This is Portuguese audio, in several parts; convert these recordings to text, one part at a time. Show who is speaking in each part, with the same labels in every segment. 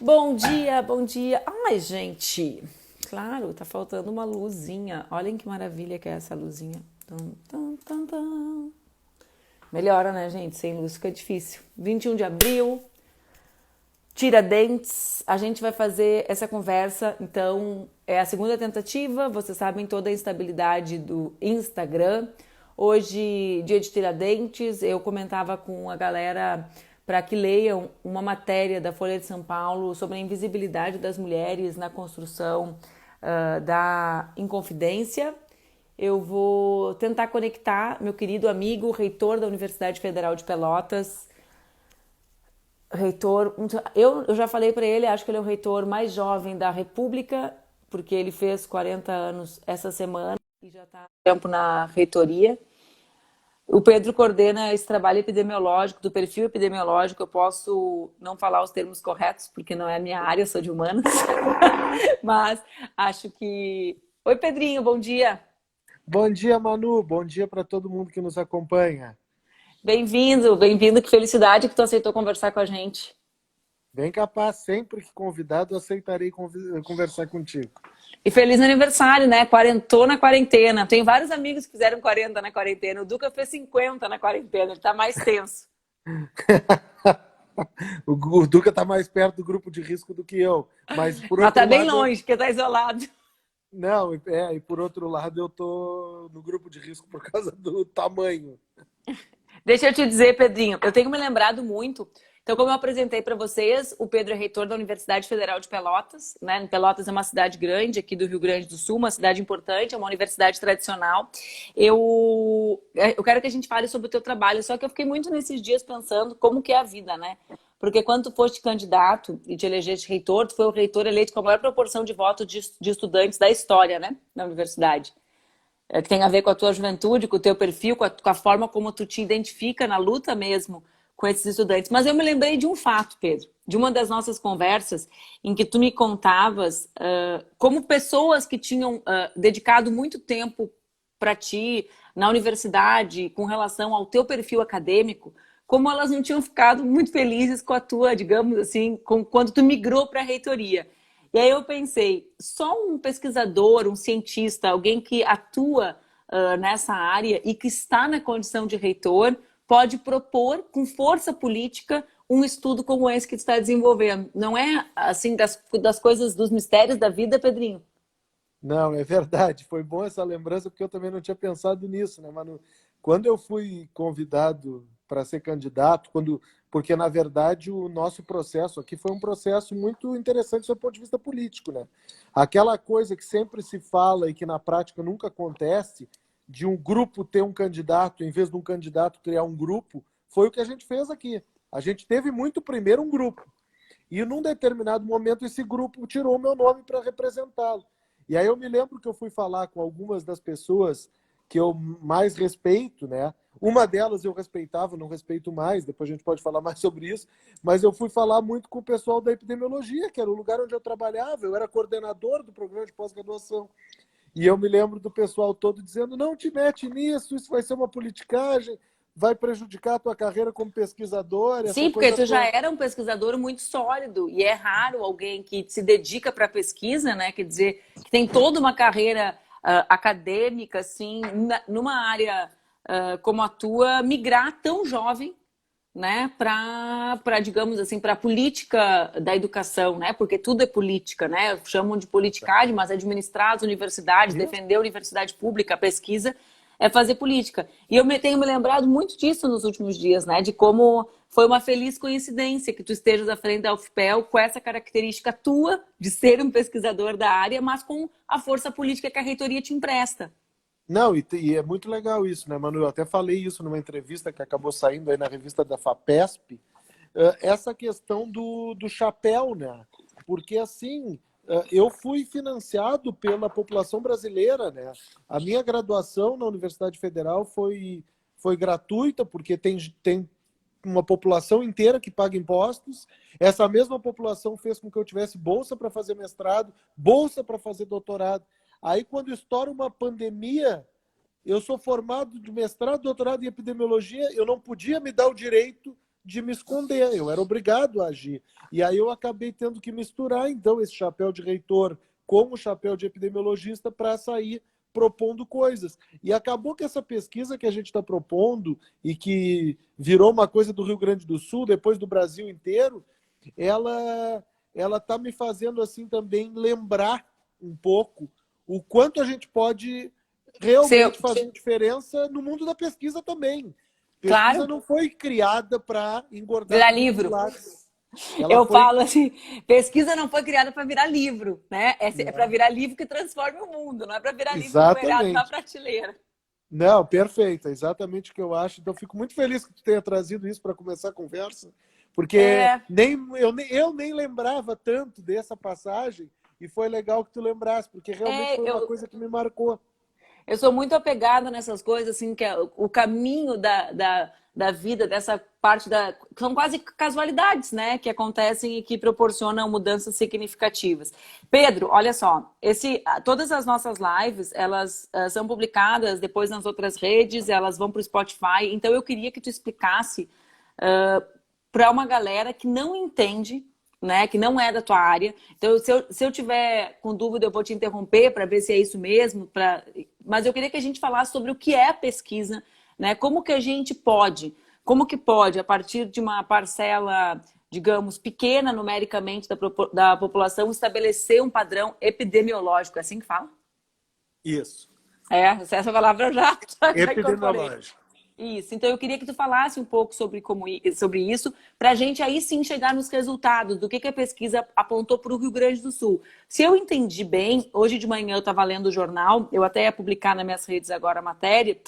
Speaker 1: Bom dia, bom dia. Ai, gente, claro, tá faltando uma luzinha. Olhem que maravilha que é essa luzinha. Tum, tum, tum, tum. Melhora, né, gente? Sem luz fica difícil. 21 de abril, Tiradentes. A gente vai fazer essa conversa, então, é a segunda tentativa. Vocês sabem toda a instabilidade do Instagram. Hoje, dia de Tiradentes, eu comentava com a galera para que leiam uma matéria da Folha de São Paulo sobre a invisibilidade das mulheres na construção da Inconfidência. Eu vou tentar conectar meu querido amigo, reitor da Universidade Federal de Pelotas. Reitor, eu já falei para ele, acho que ele é o reitor mais jovem da República, porque ele fez 40 anos essa semana e já está há tempo na reitoria. O Pedro coordena esse trabalho epidemiológico, do perfil epidemiológico. Eu posso não falar os termos corretos, porque não é a minha área, eu sou de humanas. Mas acho que... Oi, Pedrinho, bom dia.
Speaker 2: Bom dia, Manu. Bom dia para todo mundo que nos acompanha.
Speaker 1: Bem-vindo, bem-vindo. Que felicidade que tu aceitou conversar com a gente.
Speaker 2: Bem capaz, sempre que convidado, aceitarei conversar contigo.
Speaker 1: E feliz aniversário, né? Quarentou na quarentena. Tenho vários amigos que fizeram 40 na quarentena. O Duca fez 50 na quarentena, ele tá mais tenso.
Speaker 2: O Duca está mais perto do grupo de risco do que eu, mas por
Speaker 1: Mas tá
Speaker 2: outro
Speaker 1: bem
Speaker 2: lado,
Speaker 1: longe, porque tá isolado.
Speaker 2: não, e por outro lado eu tô no grupo de risco por causa do tamanho.
Speaker 1: Deixa eu te dizer, Pedrinho, eu tenho me lembrado muito. Então, como eu apresentei para vocês, o Pedro é reitor da Universidade Federal de Pelotas, né? Pelotas é uma cidade grande aqui do Rio Grande do Sul, uma cidade importante, é uma universidade tradicional. Eu quero que a gente fale sobre o teu trabalho, só que eu fiquei muito nesses dias pensando como que é a vida, né? Porque quando tu foste candidato e te elegeste reitor, tu foi o reitor eleito com a maior proporção de votos de estudantes da história, né? Na universidade. Que tem a ver com a tua juventude, com o teu perfil, com a forma como tu te identifica na luta mesmo com esses estudantes. Mas eu me lembrei de um fato, Pedro, de uma das nossas conversas em que tu me contavas como pessoas que tinham dedicado muito tempo para ti na universidade com relação ao teu perfil acadêmico, como elas não tinham ficado muito felizes com a tua, digamos assim, quando tu migrou para a reitoria. E aí eu pensei, só um pesquisador, um cientista, alguém que atua nessa área e que está na condição de reitor, pode propor com força política um estudo como esse que tu está desenvolvendo. Não é assim das coisas, dos mistérios da vida, Pedrinho?
Speaker 2: Não, é verdade. Foi bom essa lembrança, porque eu também não tinha pensado nisso, né, Manu? Quando eu fui convidado para ser candidato, porque na verdade o nosso processo aqui foi um processo muito interessante do ponto de vista político, né? Aquela coisa que sempre se fala e que na prática nunca acontece, de um grupo ter um candidato, em vez de um candidato criar um grupo, foi o que a gente fez aqui. A gente teve muito primeiro um grupo. E num determinado momento esse grupo tirou o meu nome para representá-lo. E aí eu me lembro que eu fui falar com algumas das pessoas que eu mais respeito, né? Uma delas eu respeitava, não respeito mais, depois a gente pode falar mais sobre isso, mas eu fui falar muito com o pessoal da epidemiologia, que era o lugar onde eu trabalhava, eu era coordenador do programa de pós-graduação. E eu me lembro do pessoal todo dizendo, não te mete nisso, isso vai ser uma politicagem, vai prejudicar a tua carreira como pesquisador, essa
Speaker 1: Sim, porque
Speaker 2: coisa
Speaker 1: tu já
Speaker 2: toda.
Speaker 1: era um pesquisador muito sólido e é raro alguém que se dedica para a pesquisa, né? Quer dizer, que tem toda uma carreira acadêmica, assim, numa área como a tua, migrar tão jovem, né? Para digamos assim, para a política da educação, né? Porque tudo é política, né? Chamam de politicagem, mas administrar as universidades,
Speaker 2: Isso.
Speaker 1: defender a universidade pública, a pesquisa é fazer política. E eu tenho me lembrado muito disso nos últimos dias, né? De como foi uma feliz coincidência que tu estejas à frente da UFPEL com essa característica tua de ser um pesquisador da área, mas com a força política que a reitoria te empresta.
Speaker 2: Não, e é muito legal isso, né, Manu? Eu até falei isso numa entrevista que acabou saindo aí na revista da FAPESP, essa questão do chapéu, né? Porque, assim, eu fui financiado pela população brasileira, né? A minha graduação na Universidade Federal foi gratuita, porque tem uma população inteira que paga impostos. Essa mesma população fez com que eu tivesse bolsa para fazer mestrado, bolsa para fazer doutorado. Aí, quando estoura uma pandemia, eu sou formado de mestrado, doutorado em epidemiologia, eu não podia me dar o direito de me esconder, eu era obrigado a agir. E aí eu acabei tendo que misturar, então, esse chapéu de reitor com o chapéu de epidemiologista para sair propondo coisas. E acabou que essa pesquisa que a gente está propondo e que virou uma coisa do Rio Grande do Sul, depois do Brasil inteiro, ela está me fazendo assim também lembrar um pouco o quanto a gente pode realmente fazer diferença no mundo da pesquisa também. Pesquisa
Speaker 1: Claro.
Speaker 2: não foi criada para engordar
Speaker 1: virar livro. Eu falo assim, pesquisa não foi criada para virar livro, né? É para virar livro que transforme o mundo, não é para virar livro empoeirado na prateleira.
Speaker 2: Não, perfeito, é exatamente o que eu acho. Então, fico muito feliz que tu tenha trazido isso para começar a conversa, porque eu nem lembrava tanto dessa passagem e foi legal que tu lembrasse, porque realmente foi uma coisa que me marcou.
Speaker 1: Eu sou muito apegada nessas coisas, assim, que é o caminho da vida, dessa parte da... São quase casualidades, né? Que acontecem e que proporcionam mudanças significativas. Pedro, olha só, todas as nossas lives, elas são publicadas depois nas outras redes, elas vão para o Spotify. Então, eu queria que tu explicasse para uma galera que não entende, né, que não é da tua área. Então, se eu tiver com dúvida, eu vou te interromper para ver se é isso mesmo. Mas eu queria que a gente falasse sobre o que é a pesquisa, né? Como que pode, a partir de uma parcela, digamos, pequena numericamente da população, estabelecer um padrão epidemiológico. É assim que fala?
Speaker 2: Isso.
Speaker 1: Essa palavra eu já
Speaker 2: epidemiológico.
Speaker 1: Isso, então eu queria que tu falasse um pouco sobre isso, para a gente aí sim chegar nos resultados do que a pesquisa apontou para o Rio Grande do Sul. Se eu entendi bem, hoje de manhã eu estava lendo o jornal, eu até ia publicar nas minhas redes agora a matéria,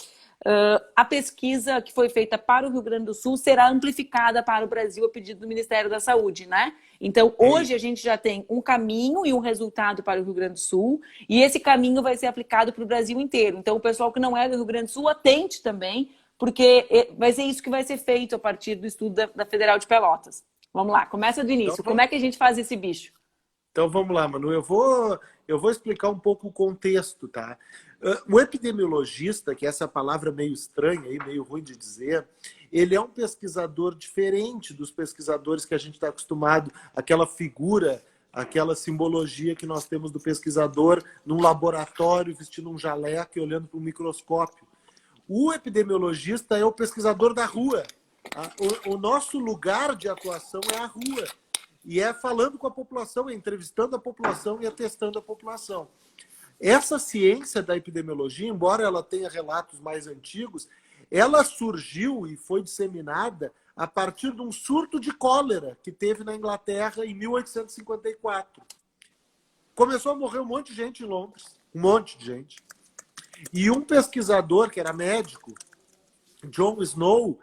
Speaker 1: a pesquisa que foi feita para o Rio Grande do Sul será amplificada para o Brasil a pedido do Ministério da Saúde, né? Então, hoje a gente já tem um caminho e um resultado para o Rio Grande do Sul, e esse caminho vai ser aplicado para o Brasil inteiro. Então, o pessoal que não é do Rio Grande do Sul, atente também, porque vai ser isso que vai ser feito a partir do estudo da Federal de Pelotas. Vamos lá, começa do início. Então, como é que a gente faz esse bicho?
Speaker 2: Então vamos lá, Manu. Eu vou explicar um pouco o contexto, tá? O epidemiologista, que é essa palavra meio estranha, aí, meio ruim de dizer, ele é um pesquisador diferente dos pesquisadores que a gente está acostumado, aquela figura, aquela simbologia que nós temos do pesquisador num laboratório, vestindo um jaleco e olhando para um microscópio. O epidemiologista é o pesquisador da rua. O nosso lugar de atuação é a rua. E é falando com a população, é entrevistando a população e atestando a população. Essa ciência da epidemiologia, embora ela tenha relatos mais antigos, ela surgiu e foi disseminada a partir de um surto de cólera que teve na Inglaterra em 1854. Começou a morrer um monte de gente em Londres, um monte de gente. E um pesquisador, que era médico, John Snow,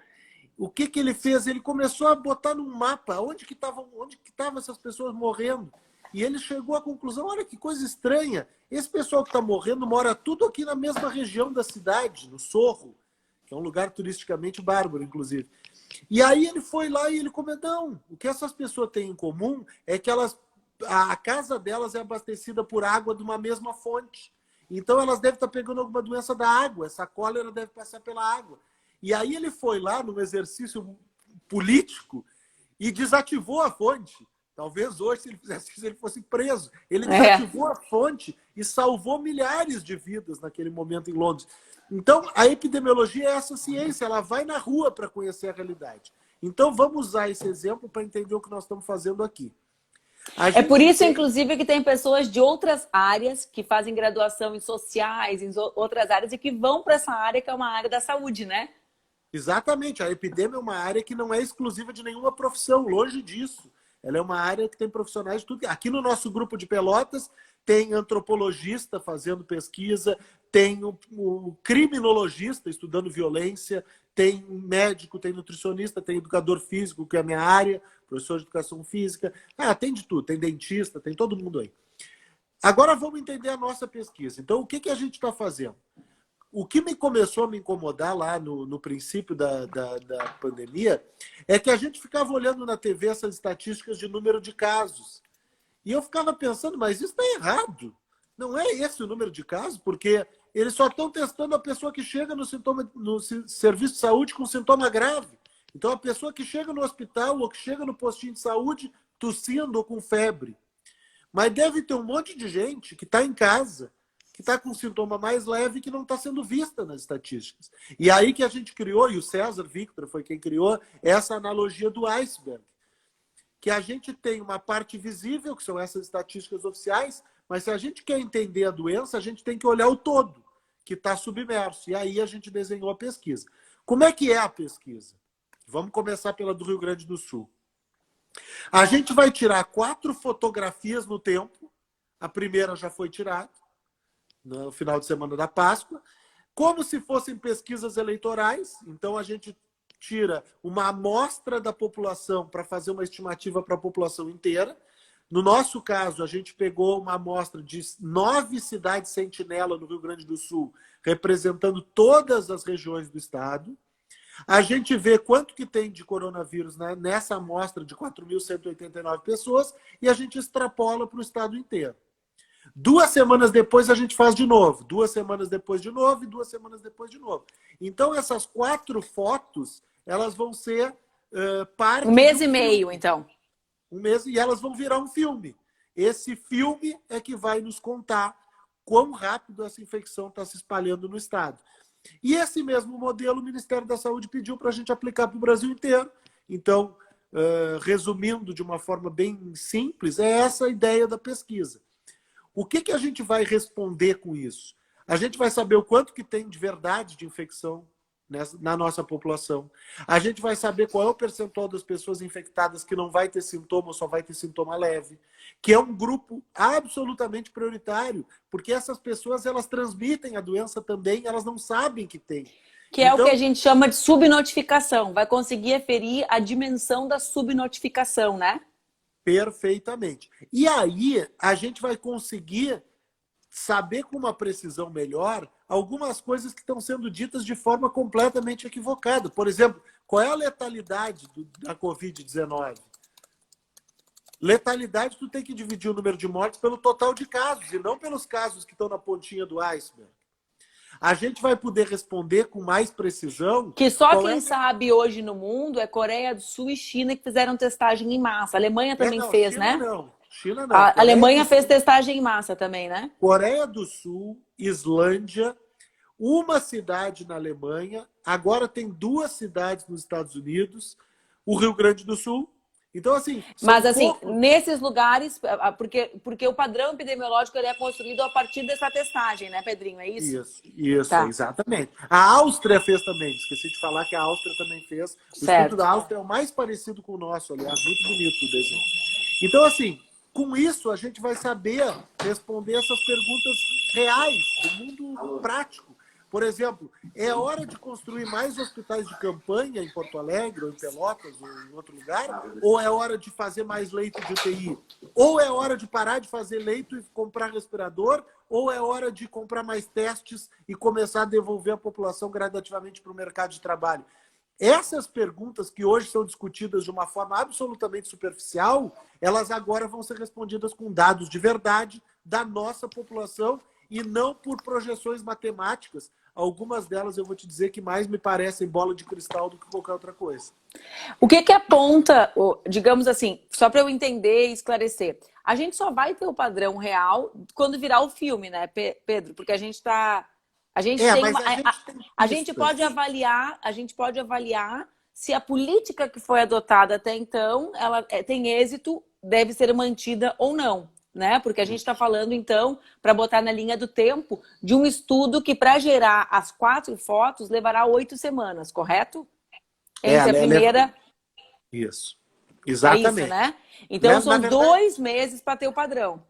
Speaker 2: o que ele fez? Ele começou a botar num mapa onde que estavam essas pessoas morrendo. E ele chegou à conclusão, olha que coisa estranha, esse pessoal que está morrendo mora tudo aqui na mesma região da cidade, no Sorro, que é um lugar turisticamente bárbaro, inclusive. E aí ele foi lá e ele comentou, não, o que essas pessoas têm em comum é que a casa delas é abastecida por água de uma mesma fonte. Então elas devem estar pegando alguma doença da água, essa cólera deve passar pela água. E aí ele foi lá num exercício político e desativou a fonte. Talvez hoje, se ele fizesse isso, ele fosse preso. Ele desativou a fonte e salvou milhares de vidas naquele momento em Londres. Então, a epidemiologia é essa ciência, ela vai na rua para conhecer a realidade. Então, vamos usar esse exemplo para entender o que nós estamos fazendo aqui.
Speaker 1: É por isso, inclusive, que tem pessoas de outras áreas que fazem graduação em sociais, em outras áreas, e que vão para essa área que é uma área da saúde, né?
Speaker 2: Exatamente. A epidemia é uma área que não é exclusiva de nenhuma profissão, longe disso. Ela é uma área que tem profissionais de tudo. Aqui no nosso grupo de Pelotas tem antropologista fazendo pesquisa, tem o criminologista estudando violência, tem médico, tem nutricionista, tem educador físico, que é a minha área, professor de educação física. Tem de tudo, tem dentista, tem todo mundo aí. Agora vamos entender a nossa pesquisa. Então, o que a gente está fazendo? O que começou a me incomodar lá no princípio da pandemia é que a gente ficava olhando na TV essas estatísticas de número de casos. E eu ficava pensando, mas isso está errado. Não é esse o número de casos, porque eles só estão testando a pessoa que chega no serviço de saúde com sintoma grave. Então, a pessoa que chega no hospital ou que chega no postinho de saúde tossindo ou com febre. Mas deve ter um monte de gente que está em casa, que está com sintoma mais leve e que não está sendo vista nas estatísticas. E aí que a gente criou, e o César Victor foi quem criou, essa analogia do iceberg. Que a gente tem uma parte visível, que são essas estatísticas oficiais, mas se a gente quer entender a doença, a gente tem que olhar o todo, que está submerso. E aí a gente desenhou a pesquisa. Como é que é a pesquisa? Vamos começar pela do Rio Grande do Sul. A gente vai tirar 4 fotografias no tempo. A primeira já foi tirada, no final de semana da Páscoa. Como se fossem pesquisas eleitorais. Então, a gente tira uma amostra da população para fazer uma estimativa para a população inteira. No nosso caso, a gente pegou uma amostra de 9 cidades sentinela no Rio Grande do Sul, representando todas as regiões do estado. A gente vê quanto que tem de coronavírus, né, nessa amostra de 4.189 pessoas e a gente extrapola para o estado inteiro. 2 semanas depois a gente faz de novo. 2 semanas depois de novo e 2 semanas depois de novo. Então, essas 4 fotos, elas vão ser parte...
Speaker 1: 1 mês e meio, então.
Speaker 2: 1 mês, e elas vão virar um filme. Esse filme é que vai nos contar quão rápido essa infecção está se espalhando no estado. E esse mesmo modelo o Ministério da Saúde pediu para a gente aplicar para o Brasil inteiro. Então, resumindo de uma forma bem simples, é essa a ideia da pesquisa. O que a gente vai responder com isso? A gente vai saber o quanto que tem de verdade de infecção na nossa população. A gente vai saber qual é o percentual das pessoas infectadas que não vai ter sintoma ou só vai ter sintoma leve, que é um grupo absolutamente prioritário, porque essas pessoas elas transmitem a doença também, elas não sabem que tem.
Speaker 1: Que é o que a gente chama de subnotificação. Vai conseguir aferir a dimensão da subnotificação, né?
Speaker 2: Perfeitamente. E aí a gente vai conseguir saber com uma precisão melhor algumas coisas que estão sendo ditas de forma completamente equivocada. Por exemplo, qual é a letalidade da Covid-19? Letalidade, tu tem que dividir o número de mortes pelo total de casos, e não pelos casos que estão na pontinha do iceberg. A gente vai poder responder com mais precisão...
Speaker 1: Que só quem sabe hoje no mundo é Coreia do Sul e China que fizeram testagem em massa. A Alemanha também fez,
Speaker 2: China
Speaker 1: né?
Speaker 2: Não. China não.
Speaker 1: A Alemanha fez testagem em massa também, né?
Speaker 2: Coreia do Sul, Islândia, uma cidade na Alemanha, agora tem 2 cidades nos Estados Unidos, o Rio Grande do Sul. Então, assim...
Speaker 1: Mas, assim, nesses lugares, porque o padrão epidemiológico ele é construído a partir dessa testagem, né, Pedrinho? É isso?
Speaker 2: Isso, tá. Exatamente. A Áustria fez também, esqueci de falar que a Áustria também fez. O estudo da Áustria é o mais parecido com o nosso, aliás, muito bonito o desenho. Então, assim, com isso a gente vai saber responder essas perguntas reais, do mundo prático. Por exemplo, é hora de construir mais hospitais de campanha em Porto Alegre, ou em Pelotas, ou em outro lugar? Ou é hora de fazer mais leito de UTI? Ou é hora de parar de fazer leito e comprar respirador? Ou é hora de comprar mais testes e começar a devolver a população gradativamente para o mercado de trabalho? Essas perguntas que hoje são discutidas de uma forma absolutamente superficial, elas agora vão ser respondidas com dados de verdade da nossa população e não por projeções matemáticas. Algumas delas eu vou te dizer que mais me parecem bola de cristal do que qualquer outra coisa.
Speaker 1: O que aponta, digamos assim, só para eu entender e esclarecer, a gente só vai ter o padrão real quando virar o filme, né, Pedro? Porque a gente está... A gente pode avaliar se a política que foi adotada até então, ela tem êxito, deve ser mantida ou não. Né? Porque a gente está falando, então, para botar na linha do tempo, de um estudo que, para gerar as 4 fotos, levará 8 semanas, correto? Entre a primeira...
Speaker 2: Isso. Exatamente.
Speaker 1: É isso, né? Então, são verdade... 2 meses para ter o padrão.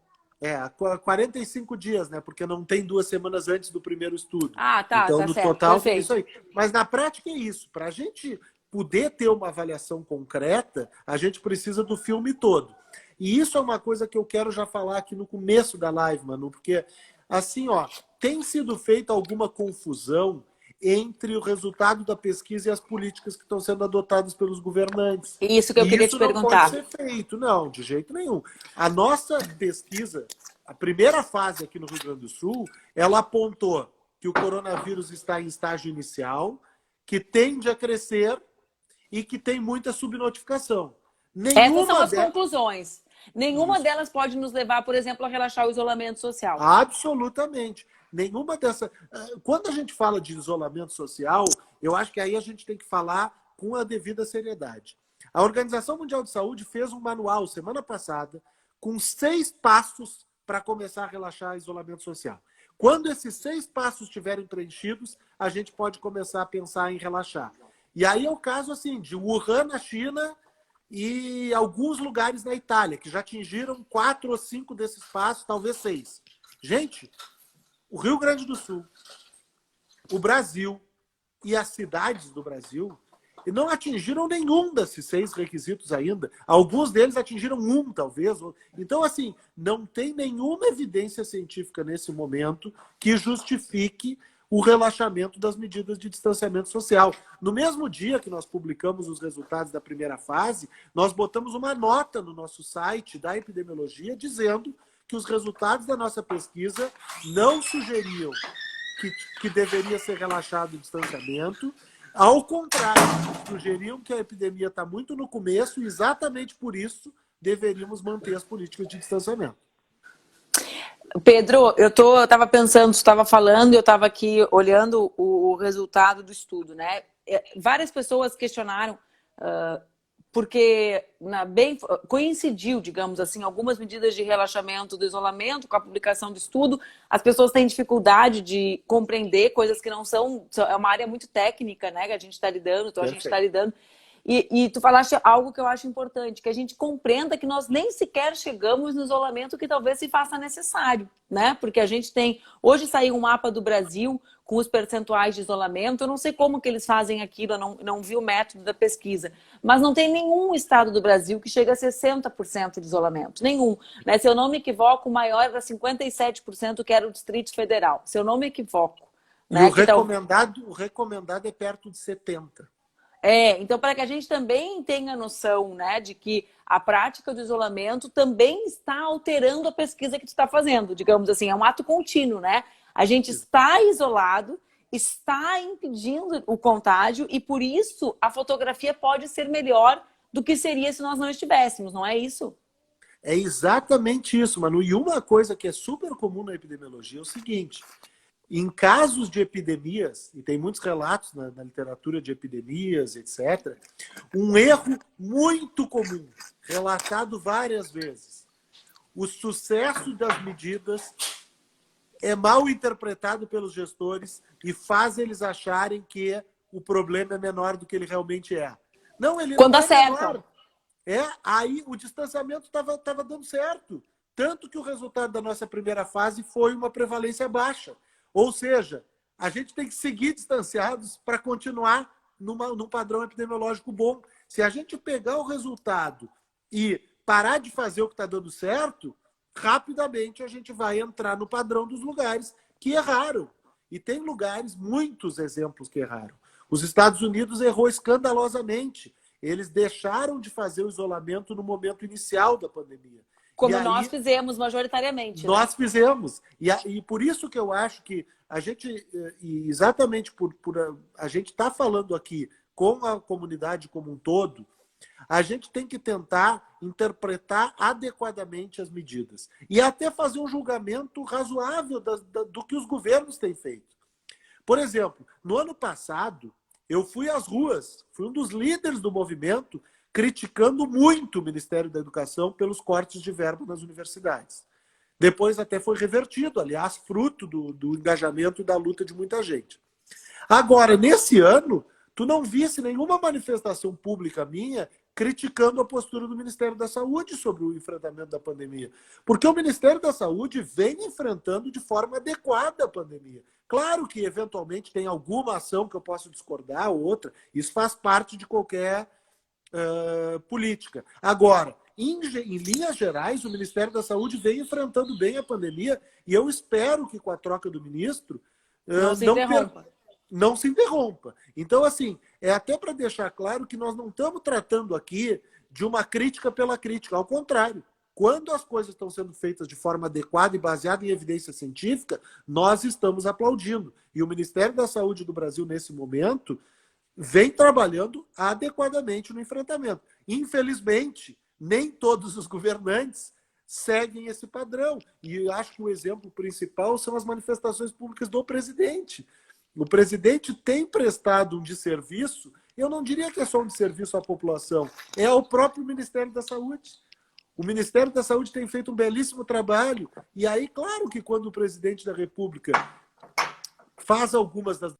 Speaker 2: 45 dias, né? Porque não tem 2 semanas antes do primeiro estudo.
Speaker 1: Ah, tá.
Speaker 2: Então,
Speaker 1: tá
Speaker 2: no
Speaker 1: certo,
Speaker 2: total,
Speaker 1: perfeito.
Speaker 2: é isso aí. Mas, na prática, é isso. Para a gente poder ter uma avaliação concreta, a gente precisa do filme todo. E isso é uma coisa que eu quero já falar aqui no começo da live, Manu, porque, assim, ó, tem sido feita alguma confusão entre o resultado da pesquisa e as políticas que estão sendo adotadas pelos governantes.
Speaker 1: Isso que eu queria te perguntar.
Speaker 2: Isso não pode ser feito, não, de jeito nenhum. A nossa pesquisa, a primeira fase aqui no Rio Grande do Sul, ela apontou que o coronavírus está em estágio inicial, que tende a crescer e que tem muita subnotificação.
Speaker 1: Essas são as
Speaker 2: delas...
Speaker 1: conclusões. Nenhuma delas pode nos levar, por exemplo, a relaxar o isolamento social.
Speaker 2: Absolutamente. Nenhuma dessas... Quando a gente fala de isolamento social, eu acho que aí a gente tem que falar com a devida seriedade. A Organização Mundial de Saúde fez um manual semana passada com 6 passos para começar a relaxar o isolamento social. Quando esses 6 passos estiverem preenchidos, a gente pode começar a pensar em relaxar. E aí é o caso assim, de Wuhan, na China, e alguns lugares na Itália, que já atingiram 4 ou 5 desses passos, talvez 6. Gente, o Rio Grande do Sul, o Brasil e as cidades do Brasil não atingiram nenhum desses 6 requisitos ainda. Alguns deles atingiram 1, talvez. Então, assim, não tem nenhuma evidência científica nesse momento que justifique o relaxamento das medidas de distanciamento social. No mesmo dia que nós publicamos os resultados da primeira fase, nós botamos uma nota no nosso site da epidemiologia dizendo que os resultados da nossa pesquisa não sugeriam que deveria ser relaxado o distanciamento. Ao contrário, sugeriam que a epidemia está muito no começo e exatamente por isso deveríamos manter as políticas de distanciamento.
Speaker 1: Pedro, eu estava pensando, você estava falando, eu estava aqui olhando o resultado do estudo, né? Várias pessoas questionaram, porque coincidiu, digamos assim, algumas medidas de relaxamento do isolamento com a publicação do estudo. As pessoas têm dificuldade de compreender coisas que não são... É uma área muito técnica, né? Que a gente está lidando, então a gente está lidando. E tu falaste algo que eu acho importante, que a gente compreenda que nós nem sequer chegamos no isolamento que talvez se faça necessário, né? Porque a gente tem... Hoje saiu um mapa do Brasil com os percentuais de isolamento. Eu não sei como que eles fazem aquilo, eu não vi o método da pesquisa. Mas não tem nenhum estado do Brasil que chega a 60% de isolamento. Nenhum. Né? Se eu não me equivoco, o maior era 57%, que era o Distrito Federal. Se eu não me equivoco.
Speaker 2: E
Speaker 1: né?
Speaker 2: o recomendado é perto de 70%.
Speaker 1: Então para que a gente também tenha noção, né, de que a prática do isolamento também está alterando a pesquisa que tu está fazendo, digamos assim, é um ato contínuo, né? A gente está isolado, está impedindo o contágio e por isso a fotografia pode ser melhor do que seria se nós não estivéssemos, não é isso?
Speaker 2: É exatamente isso, Manu. E uma coisa que é super comum na epidemiologia é o seguinte: em casos de epidemias, e tem muitos relatos na literatura de epidemias, etc., um erro muito comum, relatado várias vezes: o sucesso das medidas é mal interpretado pelos gestores e faz eles acharem que o problema é menor do que ele realmente é. Não, ele
Speaker 1: Quando
Speaker 2: não é
Speaker 1: acertam.
Speaker 2: menor. Aí o distanciamento estava dando certo. Tanto que o resultado da nossa primeira fase foi uma prevalência baixa. Ou seja, a gente tem que seguir distanciados para continuar num padrão epidemiológico bom. Se a gente pegar o resultado e parar de fazer o que está dando certo, rapidamente a gente vai entrar no padrão dos lugares que erraram. E tem lugares, muitos exemplos que erraram. Os Estados Unidos errou escandalosamente. Eles deixaram de fazer o isolamento no momento inicial da pandemia.
Speaker 1: Como nós fizemos majoritariamente.
Speaker 2: Nós fizemos. E por isso que eu acho que a gente, exatamente por a gente estar falando aqui com a comunidade como um todo, a gente tem que tentar interpretar adequadamente as medidas. E até fazer um julgamento razoável do que os governos têm feito. Por exemplo, no ano passado, eu fui às ruas, fui um dos líderes do movimento, criticando muito o Ministério da Educação pelos cortes de verba nas universidades. Depois até foi revertido, aliás, fruto do engajamento e da luta de muita gente. Agora, nesse ano, tu não visse nenhuma manifestação pública minha criticando a postura do Ministério da Saúde sobre o enfrentamento da pandemia. Porque o Ministério da Saúde vem enfrentando de forma adequada a pandemia. Claro que, eventualmente, tem alguma ação que eu posso discordar, ou outra. Isso faz parte de qualquer política. Agora, em linhas gerais, o Ministério da Saúde vem enfrentando bem a pandemia e eu espero que com a troca do ministro não se interrompa. Então, assim, é até para deixar claro que nós não estamos tratando aqui de uma crítica pela crítica. Ao contrário, quando as coisas estão sendo feitas de forma adequada e baseada em evidência científica, nós estamos aplaudindo. E o Ministério da Saúde do Brasil, nesse momento, vem trabalhando adequadamente no enfrentamento. Infelizmente, nem todos os governantes seguem esse padrão. E acho que o exemplo principal são as manifestações públicas do presidente. O presidente tem prestado um desserviço, eu não diria que é só um desserviço à população, é ao próprio Ministério da Saúde. O Ministério da Saúde tem feito um belíssimo trabalho, e aí, claro que quando o presidente da República faz algumas das...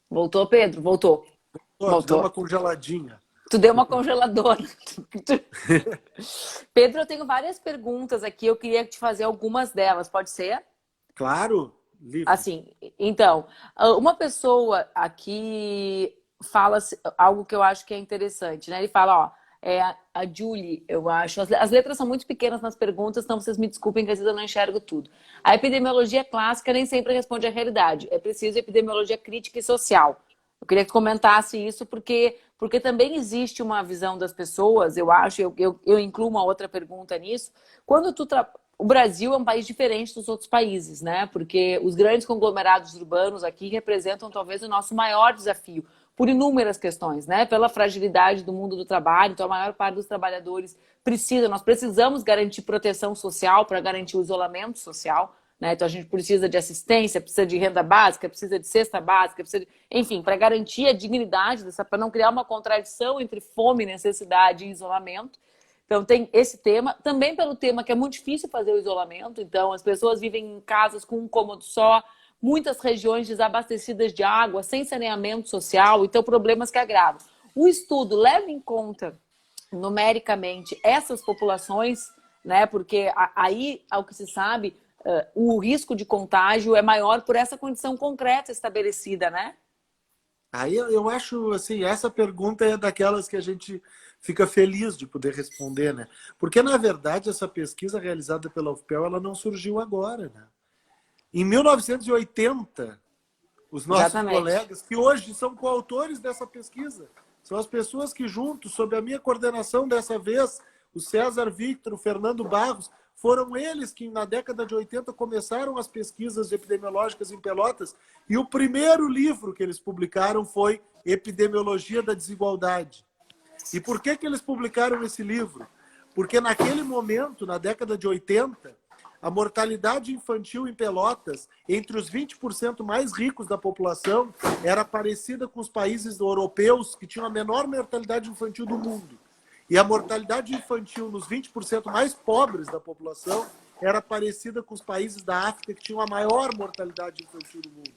Speaker 1: Voltou, Pedro? Voltou.
Speaker 2: Deu uma
Speaker 1: Voltou.
Speaker 2: congeladinha.
Speaker 1: Tu deu uma congeladora. Pedro, eu tenho várias perguntas aqui, eu queria te fazer algumas delas, pode ser?
Speaker 2: Claro, livre.
Speaker 1: Assim, então, uma pessoa aqui fala algo que eu acho que é interessante, né? Ele fala, ó, a Julie, eu acho, as letras são muito pequenas nas perguntas, então vocês me desculpem que às vezes eu não enxergo tudo. A epidemiologia clássica nem sempre responde à realidade, é preciso epidemiologia crítica e social. Eu queria que comentasse isso, porque também existe uma visão das pessoas, eu acho, eu incluo uma outra pergunta nisso. Quando o Brasil é um país diferente dos outros países, né? Porque os grandes conglomerados urbanos aqui representam talvez o nosso maior desafio, por inúmeras questões, né? Pela fragilidade do mundo do trabalho, então a maior parte dos trabalhadores nós precisamos garantir proteção social para garantir o isolamento social, né? Então a gente precisa de assistência, precisa de renda básica, precisa de cesta básica, enfim, para garantir a dignidade para não criar uma contradição entre fome, necessidade e isolamento. Então tem esse tema, também pelo tema que é muito difícil fazer o isolamento, então as pessoas vivem em casas com um cômodo só, muitas regiões desabastecidas de água, sem saneamento social, então problemas que agravam. O estudo leva em conta numericamente essas populações, né? Porque aí, ao que se sabe, o risco de contágio é maior por essa condição concreta estabelecida, né?
Speaker 2: Aí eu acho, assim, essa pergunta é daquelas que a gente fica feliz de poder responder, né? Porque, na verdade, essa pesquisa realizada pela UFPEL, ela não surgiu agora, né? Em 1980, os nossos
Speaker 1: Exatamente.
Speaker 2: colegas, que hoje são coautores dessa pesquisa, são as pessoas que juntos, sob a minha coordenação dessa vez, o César Victor, o Fernando Barros, foram eles que na década de 80 começaram as pesquisas epidemiológicas em Pelotas, e o primeiro livro que eles publicaram foi Epidemiologia da Desigualdade. E por que eles publicaram esse livro? Porque naquele momento, na década de 80, a mortalidade infantil em Pelotas, entre os 20% mais ricos da população, era parecida com os países europeus que tinham a menor mortalidade infantil do mundo. E a mortalidade infantil nos 20% mais pobres da população era parecida com os países da África que tinham a maior mortalidade infantil do mundo.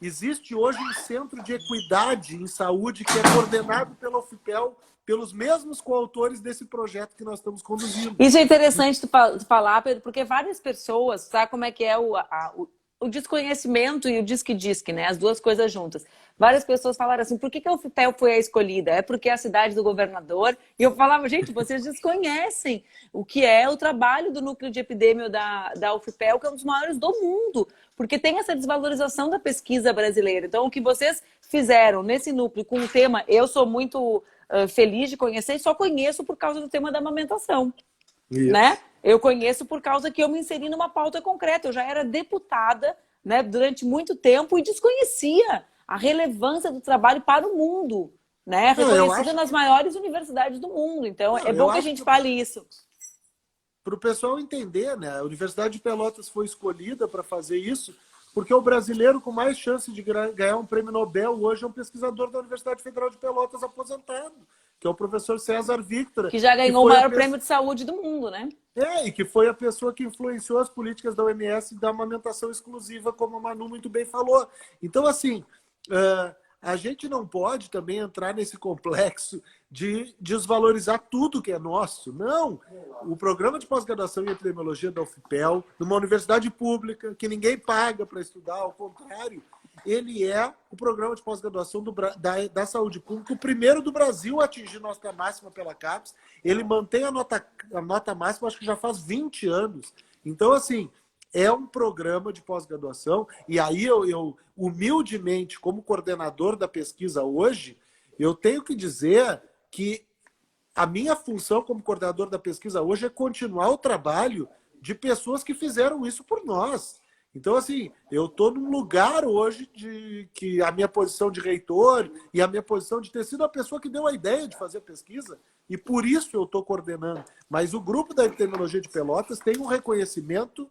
Speaker 2: Existe hoje um centro de equidade em saúde que é coordenado pela UFPEL, pelos mesmos coautores desse projeto que nós estamos conduzindo.
Speaker 1: Isso é interessante tu falar, Pedro, porque várias pessoas, sabe como é que é o desconhecimento e o disque-disque, né? As duas coisas juntas. Várias pessoas falaram assim, por que a UFPEL foi a escolhida? É porque é a cidade do governador? E eu falava, gente, vocês desconhecem o que é o trabalho do núcleo de epidemia da UFPEL, que é um dos maiores do mundo, porque tem essa desvalorização da pesquisa brasileira. Então, o que vocês fizeram nesse núcleo com o tema, eu sou muito feliz de conhecer, e só conheço por causa do tema da amamentação, né? Eu conheço por causa que eu me inseri numa pauta concreta. Eu já era deputada, né, durante muito tempo e desconhecia a relevância do trabalho para o mundo, né? Reconhecida nas maiores universidades do mundo. Então, é bom que a gente fale isso.
Speaker 2: Para o pessoal entender, né? A Universidade de Pelotas foi escolhida para fazer isso porque o brasileiro com mais chance de ganhar um prêmio Nobel hoje é um pesquisador da Universidade Federal de Pelotas aposentado, que é o professor César Victor.
Speaker 1: Que já ganhou o maior prêmio de saúde do mundo, né?
Speaker 2: E que foi a pessoa que influenciou as políticas da OMS da amamentação exclusiva, como a Manu muito bem falou. Então, assim, a gente não pode também entrar nesse complexo de desvalorizar tudo que é nosso. Não! O programa de pós-graduação em epidemiologia da UFPEL, numa universidade pública, que ninguém paga para estudar, ao contrário, ele é o programa de pós-graduação da saúde pública, o primeiro do Brasil a atingir nota máxima pela CAPES. Ele mantém a nota máxima, acho que já faz 20 anos. Então, assim, é um programa de pós-graduação, e aí eu, humildemente, como coordenador da pesquisa hoje, eu tenho que dizer que a minha função como coordenador da pesquisa hoje é continuar o trabalho de pessoas que fizeram isso por nós. Então, assim, eu estou num lugar hoje de que a minha posição de reitor e a minha posição de ter sido a pessoa que deu a ideia de fazer a pesquisa, e por isso eu estou coordenando. Mas o grupo da epidemiologia de Pelotas tem um reconhecimento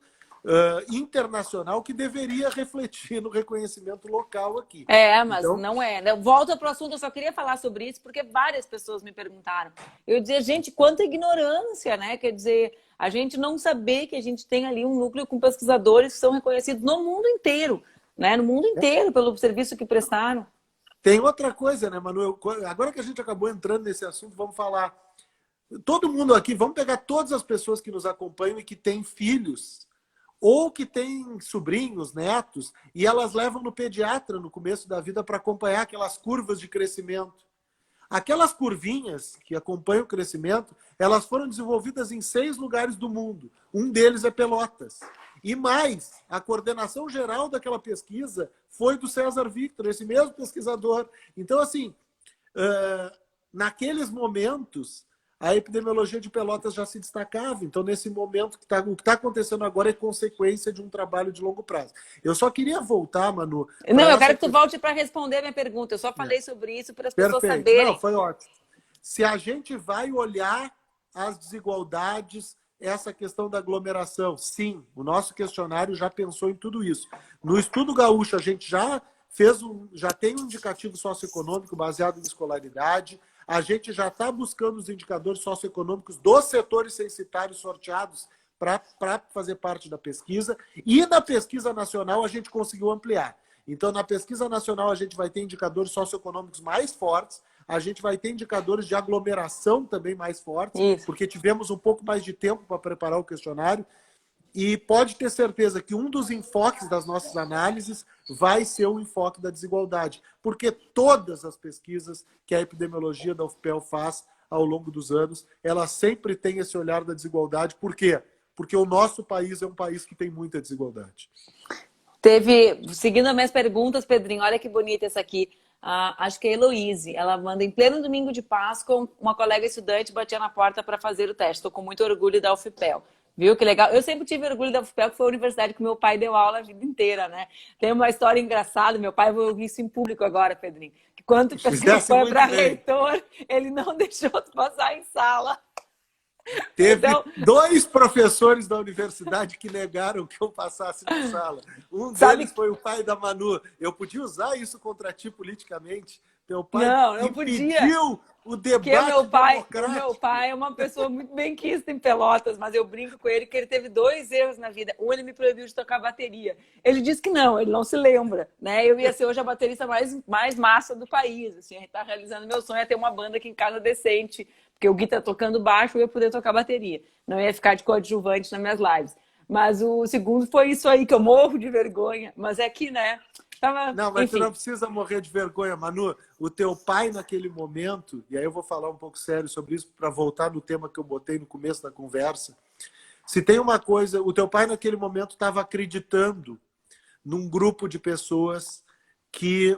Speaker 2: internacional que deveria refletir no reconhecimento local aqui.
Speaker 1: Mas
Speaker 2: Então,
Speaker 1: não é. Volta para o assunto, eu só queria falar sobre isso, porque várias pessoas me perguntaram. Eu dizia, gente, quanta ignorância, né? Quer dizer, a gente não saber que a gente tem ali um núcleo com pesquisadores que são reconhecidos no mundo inteiro, né? No mundo inteiro, pelo serviço que prestaram.
Speaker 2: tem outra coisa, né, Manu? Agora que a gente acabou entrando nesse assunto, vamos falar. Todo mundo aqui, vamos pegar todas as pessoas que nos acompanham e que têm filhos, ou que têm sobrinhos, netos, e elas levam no pediatra no começo da vida para acompanhar aquelas curvas de crescimento. Aquelas curvinhas que acompanham o crescimento, elas foram desenvolvidas em 6 lugares do mundo. Um deles é Pelotas. E mais, a coordenação geral daquela pesquisa foi do César Victor, esse mesmo pesquisador. Então, assim, naqueles momentos, a epidemiologia de Pelotas já se destacava. Então, nesse momento, o que está acontecendo agora é consequência de um trabalho de longo prazo. Eu só queria voltar, Manu...
Speaker 1: Não, eu quero que tu volte para responder a minha pergunta. Eu só falei sobre isso para as pessoas saberem.
Speaker 2: Não, foi ótimo. Se a gente vai olhar as desigualdades, essa questão da aglomeração, sim, o nosso questionário já pensou em tudo isso. No Estudo Gaúcho, a gente já tem um indicativo socioeconômico baseado em escolaridade. A gente já está buscando os indicadores socioeconômicos dos setores censitários sorteados para fazer parte da pesquisa. E na pesquisa nacional a gente conseguiu ampliar. Então, na pesquisa nacional, a gente vai ter indicadores socioeconômicos mais fortes, a gente vai ter indicadores de aglomeração também mais fortes, porque tivemos um pouco mais de tempo para preparar o questionário. E pode ter certeza que um dos enfoques das nossas análises vai ser o enfoque da desigualdade, porque todas as pesquisas que a epidemiologia da UFPEL faz ao longo dos anos, ela sempre tem esse olhar da desigualdade. Por quê? Porque o nosso país é um país que tem muita desigualdade.
Speaker 1: Seguindo as minhas perguntas, Pedrinho, olha que bonita essa aqui. Acho que é a Heloíse. Ela manda, em pleno domingo de Páscoa, uma colega estudante batia na porta para fazer o teste. Estou com muito orgulho da UFPEL. Viu que legal? Eu sempre tive orgulho da UFPEL, que foi a universidade que meu pai deu aula a vida inteira, né? Tem uma história engraçada. Meu pai, vou ouvir isso em público agora, Pedrinho. Que quando o pessoal foi para reitor, ele não deixou tu passar em sala.
Speaker 2: Teve 2 professores da universidade que negaram que eu passasse na sala. Um deles foi o pai da Manu. Eu podia usar isso contra ti politicamente? Teu pai
Speaker 1: não
Speaker 2: impediu o debate
Speaker 1: democrático. O meu pai é uma pessoa muito benquista em Pelotas, mas eu brinco com ele que ele teve 2 erros na vida. Um, ele me proibiu de tocar bateria. Ele disse que não, ele não se lembra. Né? Eu ia ser hoje a baterista mais massa do país. Assim, a gente está realizando meu sonho, é ter uma banda aqui em casa decente, porque o Gui tá tocando baixo e eu ia poder tocar bateria. Não ia ficar de coadjuvante nas minhas lives. Mas o segundo foi isso aí, que eu morro de vergonha. Mas é que, né?
Speaker 2: Não, mas tu não precisa morrer de vergonha, Manu. O teu pai, naquele momento, e aí eu vou falar um pouco sério sobre isso, para voltar no tema que eu botei no começo da conversa. Se tem uma coisa, o teu pai, naquele momento, estava acreditando num grupo de pessoas que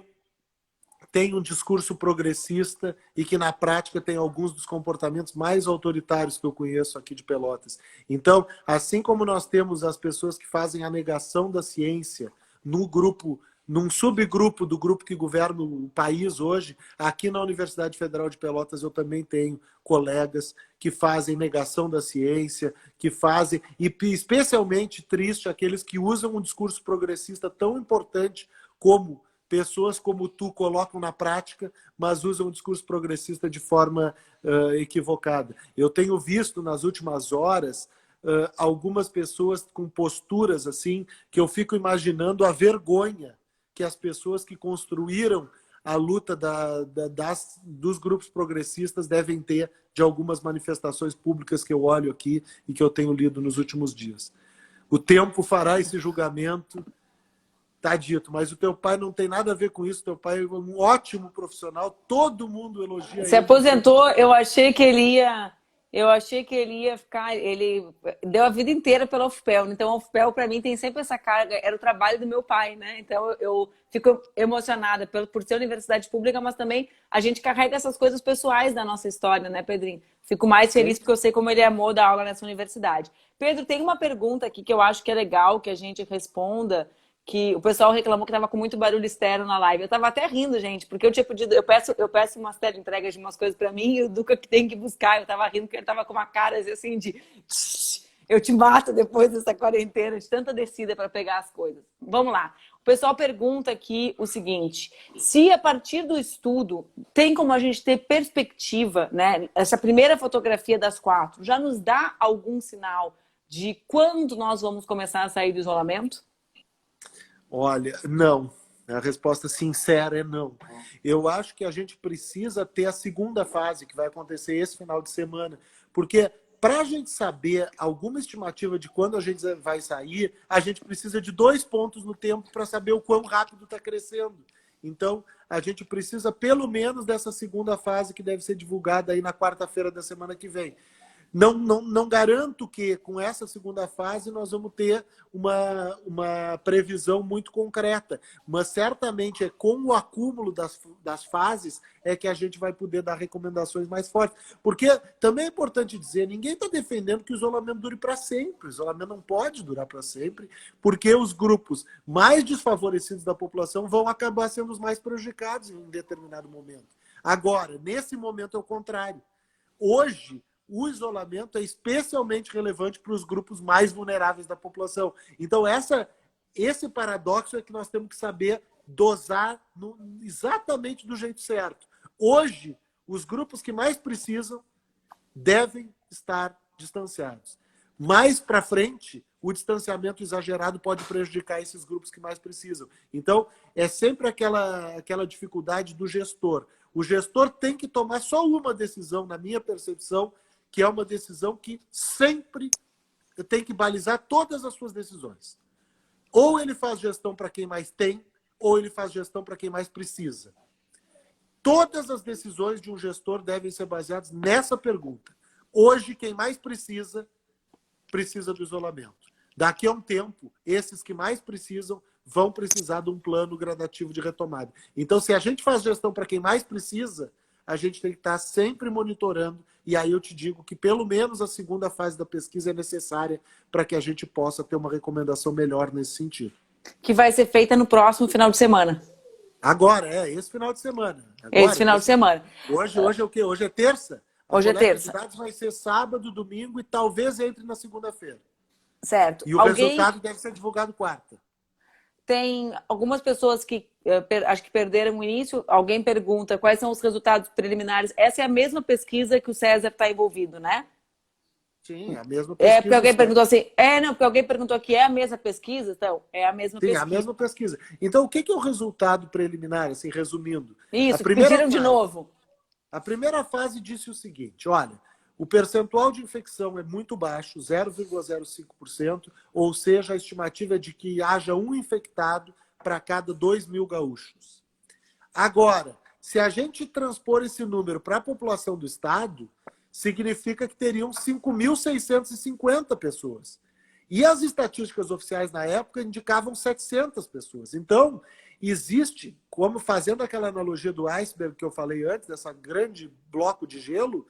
Speaker 2: tem um discurso progressista e que, na prática, tem alguns dos comportamentos mais autoritários que eu conheço aqui de Pelotas. Então, assim como nós temos as pessoas que fazem a negação da ciência num subgrupo do grupo que governa o país hoje, aqui na Universidade Federal de Pelotas eu também tenho colegas que fazem negação da ciência, que fazem, e especialmente triste, aqueles que usam um discurso progressista tão importante como pessoas como tu colocam na prática, mas usam o discurso progressista de forma equivocada. Eu tenho visto nas últimas horas algumas pessoas com posturas assim, que eu fico imaginando a vergonha que as pessoas que construíram a luta dos grupos progressistas devem ter de algumas manifestações públicas que eu olho aqui e que eu tenho lido nos últimos dias. O tempo fará esse julgamento. Tá dito, mas o teu pai não tem nada a ver com isso. Teu pai é um ótimo profissional, todo mundo elogia ele.
Speaker 1: Se aposentou, eu achei que ele ia Eu achei que ele ia ficar. Ele deu a vida inteira pela UFPEL. Então, a UFPEL, para mim, tem sempre essa carga. Era o trabalho do meu pai, né? Então, eu fico emocionada por ser universidade pública, mas também a gente carrega essas coisas pessoais da nossa história, né, Pedrinho? Fico mais feliz porque eu sei como ele amou dar aula nessa universidade. Pedro, tem uma pergunta aqui que eu acho que é legal que a gente responda. Que o pessoal reclamou que estava com muito barulho externo na live. Eu estava até rindo, gente, porque eu tinha pedido, eu peço umas entregas de umas coisas para mim e o Duca que tem que buscar. Eu estava rindo porque ele estava com uma cara assim de eu te mato depois dessa quarentena, de tanta descida para pegar as coisas. Vamos lá. O pessoal pergunta aqui o seguinte: se a partir do estudo tem como a gente ter perspectiva, né? Essa primeira fotografia das 4 já nos dá algum sinal de quando nós vamos começar a sair do isolamento?
Speaker 2: Olha, não. A resposta sincera é não. Eu acho que a gente precisa ter a segunda fase, que vai acontecer esse final de semana. Porque para a gente saber alguma estimativa de quando a gente vai sair, a gente precisa de 2 pontos no tempo para saber o quão rápido está crescendo. Então, a gente precisa pelo menos dessa segunda fase que deve ser divulgada aí na quarta-feira da semana que vem. Não garanto que com essa segunda fase nós vamos ter uma previsão muito concreta, mas certamente é com o acúmulo das fases é que a gente vai poder dar recomendações mais fortes. Porque também é importante dizer, ninguém está defendendo que o isolamento dure para sempre. O isolamento não pode durar para sempre, porque os grupos mais desfavorecidos da população vão acabar sendo os mais prejudicados em um determinado momento. Agora, nesse momento é o contrário. Hoje, o isolamento é especialmente relevante para os grupos mais vulneráveis da população. Então, esse paradoxo é que nós temos que saber dosar exatamente do jeito certo. Hoje, os grupos que mais precisam devem estar distanciados. Mais para frente, o distanciamento exagerado pode prejudicar esses grupos que mais precisam. Então, é sempre aquela dificuldade do gestor. O gestor tem que tomar só uma decisão, na minha percepção, que é uma decisão que sempre tem que balizar todas as suas decisões. Ou ele faz gestão para quem mais tem, ou ele faz gestão para quem mais precisa. Todas as decisões de um gestor devem ser baseadas nessa pergunta. Hoje, quem mais precisa do isolamento. Daqui a um tempo, esses que mais precisam vão precisar de um plano gradativo de retomada. Então, se a gente faz gestão para quem mais precisa, a gente tem que estar sempre monitorando. E aí eu te digo que pelo menos a segunda fase da pesquisa é necessária para que a gente possa ter uma recomendação melhor nesse sentido.
Speaker 1: Que vai ser feita no próximo final de semana.
Speaker 2: Agora, esse final de semana. Agora,
Speaker 1: esse final de semana.
Speaker 2: Hoje é o quê? Hoje é terça?
Speaker 1: Hoje é terça.
Speaker 2: A coleta de dados vai ser sábado, domingo e talvez entre na segunda-feira.
Speaker 1: Certo.
Speaker 2: E o resultado deve ser divulgado quarta.
Speaker 1: Tem algumas pessoas que acho que perderam o início. Alguém pergunta quais são os resultados preliminares. Essa é a mesma pesquisa que o César está envolvido, né?
Speaker 2: Sim, é a mesma pesquisa.
Speaker 1: Porque alguém perguntou assim. Porque alguém perguntou aqui, é a mesma pesquisa? Então, é a mesma pesquisa.
Speaker 2: Sim, a mesma pesquisa. Então, o que é o resultado preliminar, assim, resumindo?
Speaker 1: Isso, pediram de novo.
Speaker 2: A primeira fase disse o seguinte, olha, o percentual de infecção é muito baixo, 0,05%, ou seja, a estimativa é de que haja um infectado para cada 2.000 gaúchos. Agora, se a gente transpor esse número para a população do estado, significa que teriam 5.650 pessoas. E as estatísticas oficiais na época indicavam 700 pessoas. Então, existe, como fazendo aquela analogia do iceberg que eu falei antes, dessa grande bloco de gelo,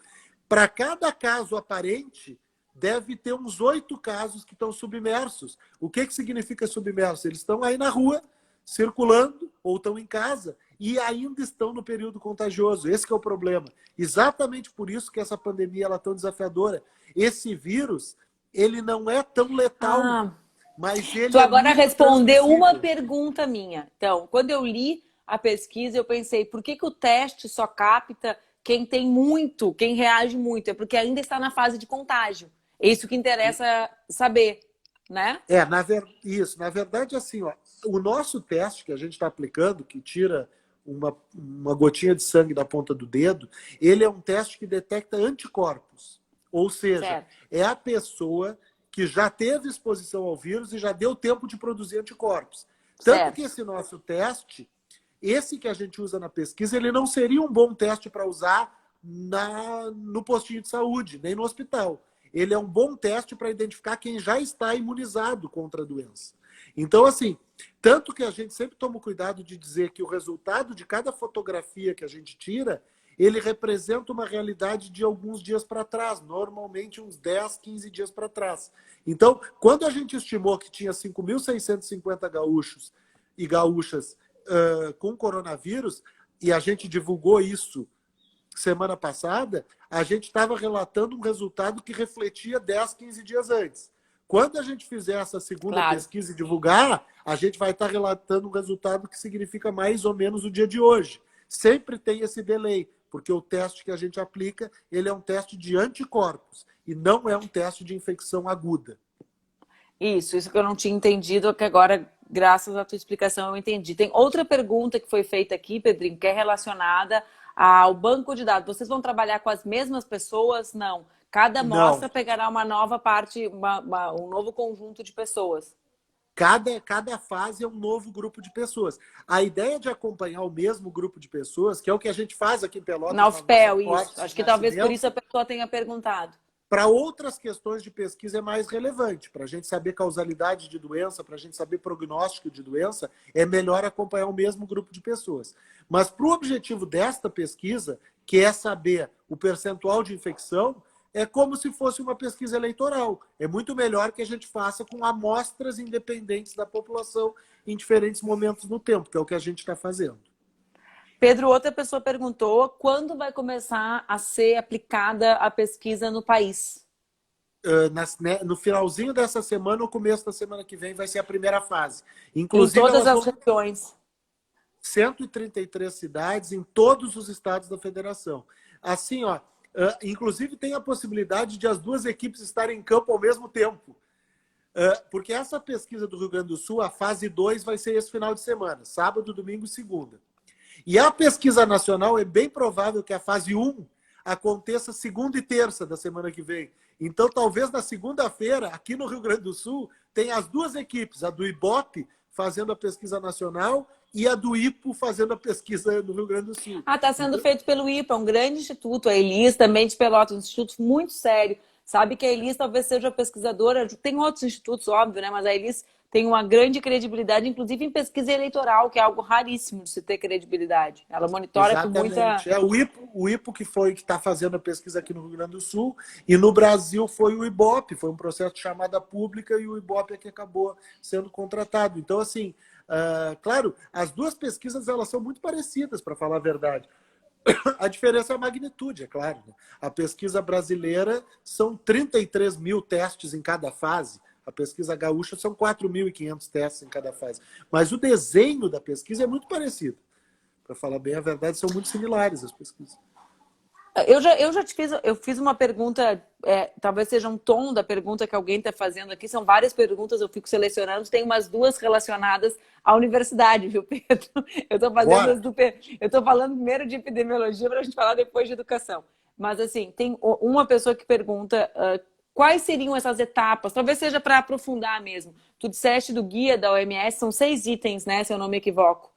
Speaker 2: para cada caso aparente, deve ter uns 8 casos que estão submersos. O que significa submerso? Eles estão aí na rua, circulando, ou estão em casa, e ainda estão no período contagioso. Esse que é o problema. Exatamente por isso que essa pandemia ela é tão desafiadora. Esse vírus, ele não é tão letal, mas ele
Speaker 1: Tu agora respondeu uma
Speaker 2: transmissível.
Speaker 1: pergunta minha. Então, quando eu li a pesquisa, eu pensei, por que o teste só capta quem tem muito, quem reage muito? É porque ainda está na fase de contágio. É isso que interessa saber, né?
Speaker 2: Isso. Na verdade, assim, ó, o nosso teste que a gente está aplicando, que tira uma gotinha de sangue da ponta do dedo, ele é um teste que detecta anticorpos. Ou seja, é a pessoa que já teve exposição ao vírus e já deu tempo de produzir anticorpos. Tanto que esse nosso teste, esse que a gente usa na pesquisa, ele não seria um bom teste para usar no postinho de saúde, nem no hospital. Ele é um bom teste para identificar quem já está imunizado contra a doença. Então, assim, tanto que a gente sempre toma o cuidado de dizer que o resultado de cada fotografia que a gente tira, ele representa uma realidade de alguns dias para trás, normalmente uns 10, 15 dias para trás. Então, quando a gente estimou que tinha 5.650 gaúchos e gaúchas com coronavírus, e a gente divulgou isso semana passada, a gente estava relatando um resultado que refletia 10, 15 dias antes. Quando a gente fizer essa segunda pesquisa e divulgar, a gente vai estar relatando um resultado que significa mais ou menos o dia de hoje. Sempre tem esse delay, porque o teste que a gente aplica, ele é um teste de anticorpos e não é um teste de infecção aguda.
Speaker 1: Isso que eu não tinha entendido, que agora, graças à tua explicação, eu entendi. Tem outra pergunta que foi feita aqui, Pedrinho, que é relacionada ao banco de dados. Vocês vão trabalhar com as mesmas pessoas? Não. Cada amostra pegará uma nova parte, um novo conjunto de pessoas.
Speaker 2: Cada fase é um novo grupo de pessoas. A ideia de acompanhar o mesmo grupo de pessoas, que é o que a gente faz aqui em Pelotas.
Speaker 1: Na UFPEL, isso. Acho que talvez por isso a pessoa tenha perguntado.
Speaker 2: Para outras questões de pesquisa é mais relevante. Para a gente saber causalidade de doença, para a gente saber prognóstico de doença, é melhor acompanhar o mesmo grupo de pessoas. Mas para o objetivo desta pesquisa, que é saber o percentual de infecção, é como se fosse uma pesquisa eleitoral. É muito melhor que a gente faça com amostras independentes da população em diferentes momentos no tempo, que é o que a gente está fazendo.
Speaker 1: Pedro, outra pessoa perguntou quando vai começar a ser aplicada a pesquisa no país?
Speaker 2: No finalzinho dessa semana ou começo da semana que vem vai ser a primeira fase. Inclusive,
Speaker 1: em todas as regiões.
Speaker 2: 133 cidades em todos os estados da federação. Assim, ó, inclusive tem a possibilidade de as duas equipes estarem em campo ao mesmo tempo. Porque essa pesquisa do Rio Grande do Sul, a fase 2 vai ser esse final de semana, sábado, domingo e segunda. E a pesquisa nacional é bem provável que a fase 1 aconteça segunda e terça da semana que vem. Então, talvez na segunda-feira, aqui no Rio Grande do Sul, tenha as duas equipes, a do IBOP fazendo a pesquisa nacional e a do IPO fazendo a pesquisa no Rio Grande do Sul.
Speaker 1: Está sendo feito pelo IPA, um grande instituto, a Elis também de Pelotas, um instituto muito sério. Sabe que a Elis talvez seja pesquisadora, tem outros institutos, óbvio, né? Mas a Elis tem uma grande credibilidade, inclusive em pesquisa eleitoral, que é algo raríssimo de se ter credibilidade. Ela monitora
Speaker 2: Exatamente.
Speaker 1: com muita...
Speaker 2: É o IPO que está fazendo a pesquisa aqui no Rio Grande do Sul, e no Brasil foi o IBOP, foi um processo de chamada pública e o IBOP é que acabou sendo contratado. Então, assim, claro, as duas pesquisas elas são muito parecidas, para falar a verdade. A diferença é a magnitude, é claro. A pesquisa brasileira são 33 mil testes em cada fase. A pesquisa gaúcha são 4.500 testes em cada fase. Mas o desenho da pesquisa é muito parecido. Para falar bem a verdade, são muito similares as pesquisas.
Speaker 1: Eu fiz uma pergunta, talvez seja um tom da pergunta que alguém está fazendo aqui. São várias perguntas, eu fico selecionando. Tem umas duas relacionadas à universidade, viu, Pedro? Eu estou falando primeiro de epidemiologia para a gente falar depois de educação. Mas, assim, tem uma pessoa que pergunta... quais seriam essas etapas? Talvez seja para aprofundar mesmo. Tu disseste do guia da OMS, são 6 itens, né? Se eu não me equivoco.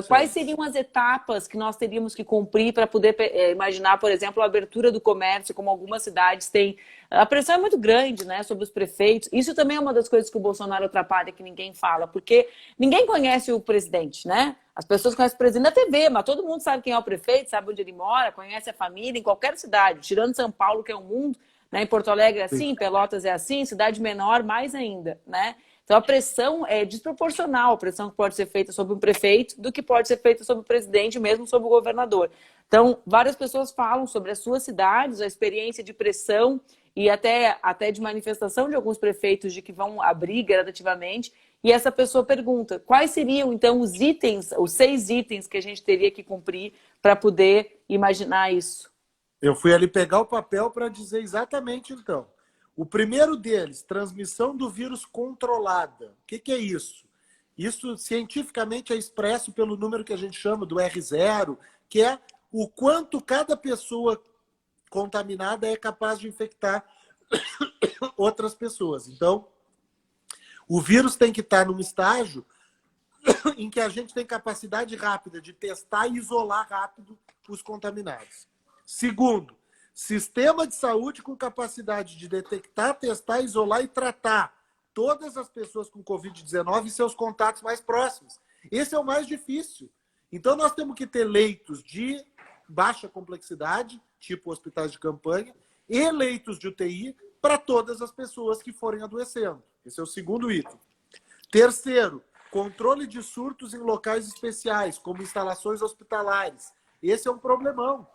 Speaker 1: Quais seriam as etapas que nós teríamos que cumprir para poder imaginar, por exemplo, a abertura do comércio, como algumas cidades têm? A pressão é muito grande, né, sobre os prefeitos. Isso também é uma das coisas que o Bolsonaro atrapalha, que ninguém fala, porque ninguém conhece o presidente, né? As pessoas conhecem o presidente da TV, mas todo mundo sabe quem é o prefeito, sabe onde ele mora, conhece a família, em qualquer cidade, tirando São Paulo, que é um mundo. Em Porto Alegre é assim, Pelotas é assim, cidade menor mais ainda, né? Então a pressão é desproporcional, a pressão que pode ser feita sobre um prefeito do que pode ser feita sobre o presidente, mesmo sobre o governador. Então, várias pessoas falam sobre as suas cidades, a experiência de pressão e até de manifestação de alguns prefeitos de que vão abrir gradativamente. E essa pessoa pergunta, quais seriam então os itens, os 6 itens que a gente teria que cumprir para poder imaginar isso?
Speaker 2: Eu fui ali pegar o papel para dizer exatamente, então. O primeiro deles, transmissão do vírus controlada. O que é isso? Isso cientificamente é expresso pelo número que a gente chama do R0, que é o quanto cada pessoa contaminada é capaz de infectar outras pessoas. Então, o vírus tem que estar num estágio em que a gente tem capacidade rápida de testar e isolar rápido os contaminados. Segundo, sistema de saúde com capacidade de detectar, testar, isolar e tratar todas as pessoas com Covid-19 e seus contatos mais próximos. Esse é o mais difícil. Então, nós temos que ter leitos de baixa complexidade, tipo hospitais de campanha, e leitos de UTI para todas as pessoas que forem adoecendo. Esse é o segundo item. Terceiro, controle de surtos em locais especiais, como instalações hospitalares. Esse é um problemão.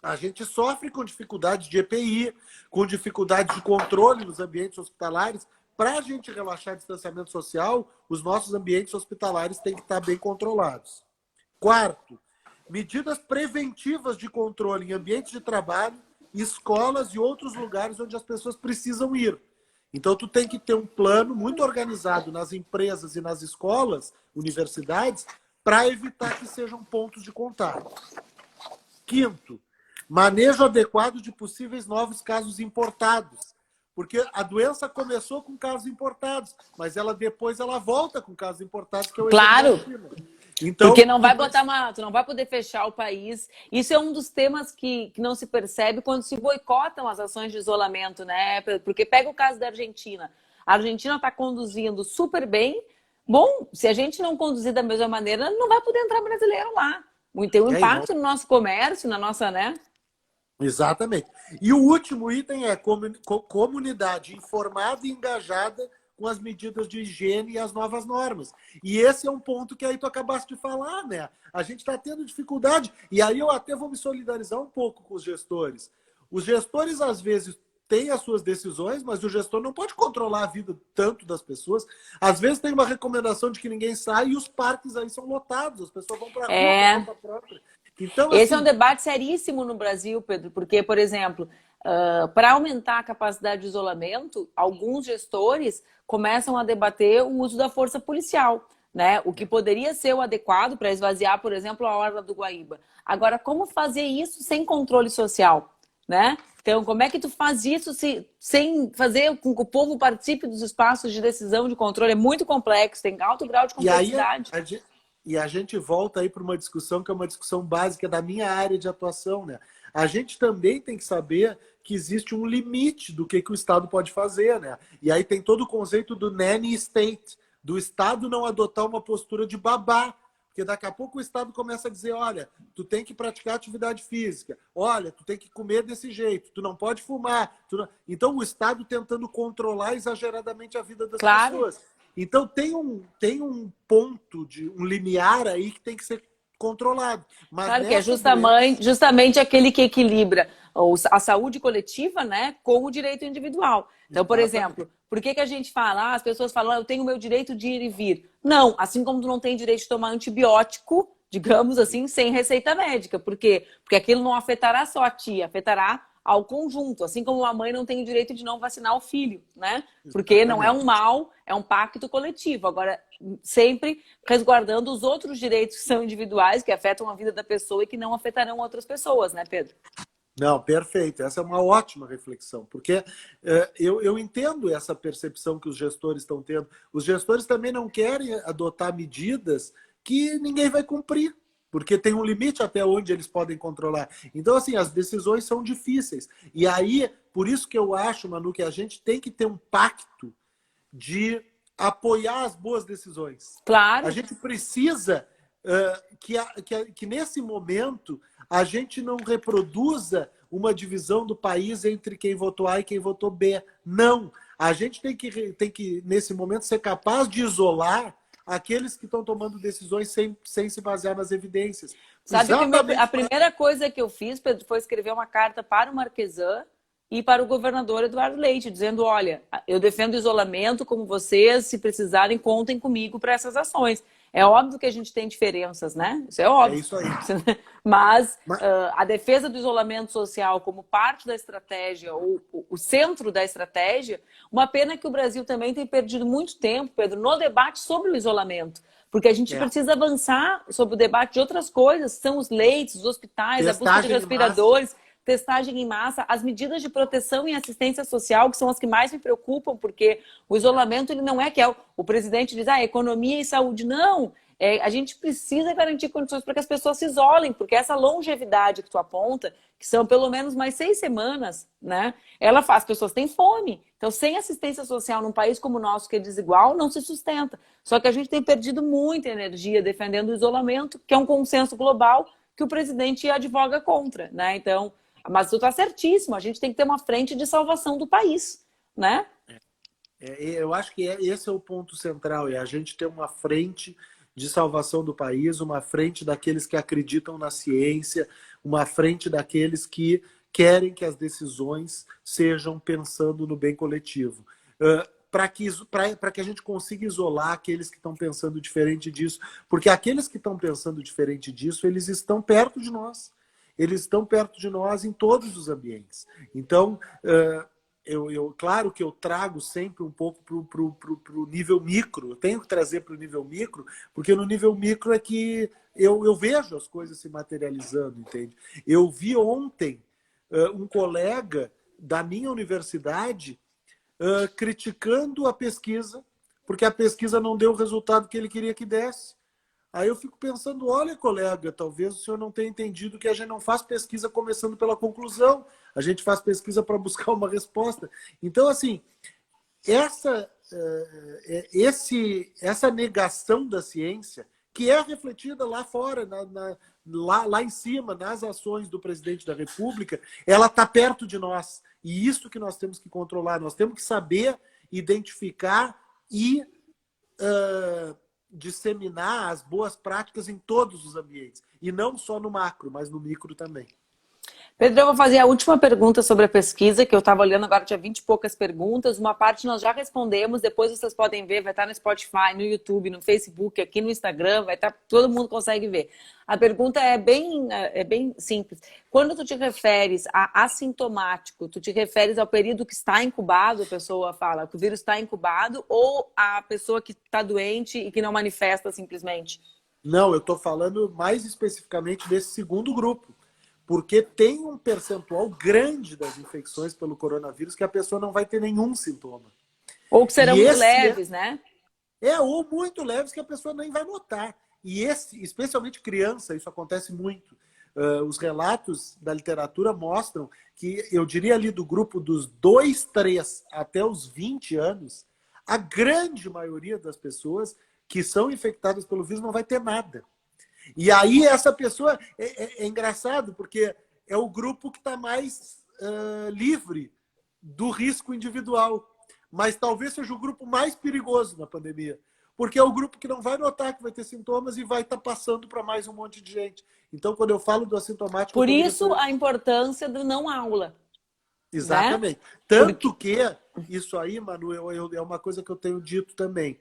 Speaker 2: A gente sofre com dificuldade de EPI, com dificuldade de controle nos ambientes hospitalares. Para a gente relaxar o distanciamento social, os nossos ambientes hospitalares têm que estar bem controlados. Quarto, medidas preventivas de controle em ambientes de trabalho, escolas e outros lugares onde as pessoas precisam ir. Então, tu tem que ter um plano muito organizado nas empresas e nas escolas, universidades, para evitar que sejam pontos de contato. Quinto, manejo adequado de possíveis novos casos importados. Porque a doença começou com casos importados, mas depois ela volta com casos importados, que é o
Speaker 1: Claro!
Speaker 2: exemplo da China. Então,
Speaker 1: porque não vai botar tu não vai poder fechar o país. Isso é um dos temas que não se percebe quando se boicotam as ações de isolamento, né? Porque pega o caso da Argentina. A Argentina está conduzindo super bem. Bom, se a gente não conduzir da mesma maneira, não vai poder entrar brasileiro lá. Tem um impacto no nosso comércio, na nossa, né?
Speaker 2: Exatamente. E o último item é comunidade informada e engajada com as medidas de higiene e as novas normas. E esse é um ponto que aí tu acabaste de falar, né? A gente está tendo dificuldade. E aí eu até vou me solidarizar um pouco com os gestores. Os gestores, às vezes, têm as suas decisões, mas o gestor não pode controlar a vida tanto das pessoas. Às vezes tem uma recomendação de que ninguém sai e os parques aí são lotados. As pessoas vão para a rua por conta própria. Então,
Speaker 1: esse é um debate seríssimo no Brasil, Pedro, porque, por exemplo, para aumentar a capacidade de isolamento, alguns gestores começam a debater o uso da força policial, né? O que poderia ser o adequado para esvaziar, por exemplo, a orla do Guaíba. Agora, como fazer isso sem controle social, né? Então, como é que tu faz isso sem fazer com que o povo participe dos espaços de decisão, de controle? É muito complexo, tem alto grau de complexidade.
Speaker 2: E a gente volta aí para uma discussão que é uma discussão básica da minha área de atuação, né? A gente também tem que saber que existe um limite do que o Estado pode fazer, né? E aí tem todo o conceito do nanny state, do Estado não adotar uma postura de babá, porque daqui a pouco o Estado começa a dizer, olha, tu tem que praticar atividade física, olha, tu tem que comer desse jeito, tu não pode fumar. Então o Estado tentando controlar exageradamente a vida das pessoas. Então tem um ponto, um limiar aí que tem que ser controlado. Mas
Speaker 1: claro que é justamente aquele que equilibra a saúde coletiva, né, com o direito individual. Então, por exemplo, por que a gente fala, as pessoas falam, eu tenho o meu direito de ir e vir. Não, assim como tu não tem direito de tomar antibiótico, digamos assim, sem receita médica. Por quê? Porque aquilo não afetará só a ti, afetará ao conjunto, assim como a mãe não tem o direito de não vacinar o filho, né? Porque não é um mal, é um pacto coletivo. Agora, sempre resguardando os outros direitos que são individuais, que afetam a vida da pessoa e que não afetarão outras pessoas, né, Pedro?
Speaker 2: Não, perfeito. Essa é uma ótima reflexão, porque eu entendo essa percepção que os gestores estão tendo. Os gestores também não querem adotar medidas que ninguém vai cumprir, porque tem um limite até onde eles podem controlar. Então, assim, as decisões são difíceis. E aí, por isso que eu acho, Manu, que a gente tem que ter um pacto de apoiar as boas decisões.
Speaker 1: Claro.
Speaker 2: A gente precisa que nesse momento a gente não reproduza uma divisão do país entre quem votou A e quem votou B. Não. A gente tem que nesse momento, ser capaz de isolar aqueles que estão tomando decisões sem se basear nas evidências.
Speaker 1: Sabe que a primeira coisa que eu fiz, Pedro, foi escrever uma carta para o Marquesan e para o governador Eduardo Leite, dizendo, olha, eu defendo o isolamento como vocês, se precisarem, contem comigo para essas ações. É óbvio que a gente tem diferenças, né? Isso é óbvio.
Speaker 2: É isso aí.
Speaker 1: Mas a defesa do isolamento social como parte da estratégia, ou o centro da estratégia, uma pena que o Brasil também tem perdido muito tempo, Pedro, no debate sobre o isolamento. Porque a gente precisa avançar sobre o debate de outras coisas, são os leitos, os hospitais, a busca de respiradores, testagem em massa, as medidas de proteção e assistência social, que são as que mais me preocupam, porque o isolamento ele não é que o presidente diz, economia e saúde. Não, a gente precisa garantir condições para que as pessoas se isolem, porque essa longevidade que tu aponta, que são pelo menos mais 6 semanas, né? Ela faz, as pessoas têm fome. Então, sem assistência social num país como o nosso, que é desigual, não se sustenta. Só que a gente tem perdido muita energia defendendo o isolamento, que é um consenso global que o presidente advoga contra, né? Então, mas tu tá certíssimo, a gente tem que ter uma frente de salvação do país, né?
Speaker 2: Eu acho que esse é o ponto central, é a gente ter uma frente de salvação do país, uma frente daqueles que acreditam na ciência, uma frente daqueles que querem que as decisões sejam pensando no bem coletivo. Para que a gente consiga isolar aqueles que estão pensando diferente disso, porque aqueles que estão pensando diferente disso, eles estão perto de nós. Eles estão perto de nós em todos os ambientes. Então, claro que eu trago sempre um pouco para o nível micro. Eu tenho que trazer para o nível micro, porque no nível micro é que eu vejo as coisas se materializando, entende? Eu vi ontem um colega da minha universidade criticando a pesquisa, porque a pesquisa não deu o resultado que ele queria que desse. Aí eu fico pensando, olha, colega, talvez o senhor não tenha entendido que a gente não faz pesquisa começando pela conclusão, a gente faz pesquisa para buscar uma resposta. Então, assim, essa negação da ciência, que é refletida lá fora, lá em cima, nas ações do presidente da República, ela está perto de nós. E isso que nós temos que controlar. Nós temos que saber identificar e disseminar as boas práticas em todos os ambientes. E não só no macro, mas no micro também.
Speaker 1: Pedro, eu vou fazer a última pergunta sobre a pesquisa, que eu estava olhando agora, tinha 20 e poucas perguntas. Uma parte nós já respondemos, depois vocês podem ver, vai estar no Spotify, no YouTube, no Facebook, aqui no Instagram, vai estar, todo mundo consegue ver. A pergunta é bem simples. Quando tu te referes a assintomático, tu te referes ao período que está incubado, a pessoa fala que o vírus está incubado, ou a pessoa que está doente e que não manifesta simplesmente?
Speaker 2: Não, eu estou falando mais especificamente desse segundo grupo. Porque tem um percentual grande das infecções pelo coronavírus que a pessoa não vai ter nenhum sintoma.
Speaker 1: Ou que serão muito leves, né?
Speaker 2: Ou muito leves que a pessoa nem vai notar. E especialmente criança, isso acontece muito. Os relatos da literatura mostram que, eu diria ali do grupo dos 2, 3 até os 20 anos, a grande maioria das pessoas que são infectadas pelo vírus não vai ter nada. E aí essa pessoa é engraçado, porque é o grupo que está mais livre do risco individual. Mas talvez seja o grupo mais perigoso na pandemia. Porque é o grupo que não vai notar que vai ter sintomas e vai estar passando para mais um monte de gente. Então, quando eu falo do assintomático...
Speaker 1: Por isso, a importância do não aula.
Speaker 2: Exatamente. Né? Tanto que isso aí, Manu, é uma coisa que eu tenho dito também.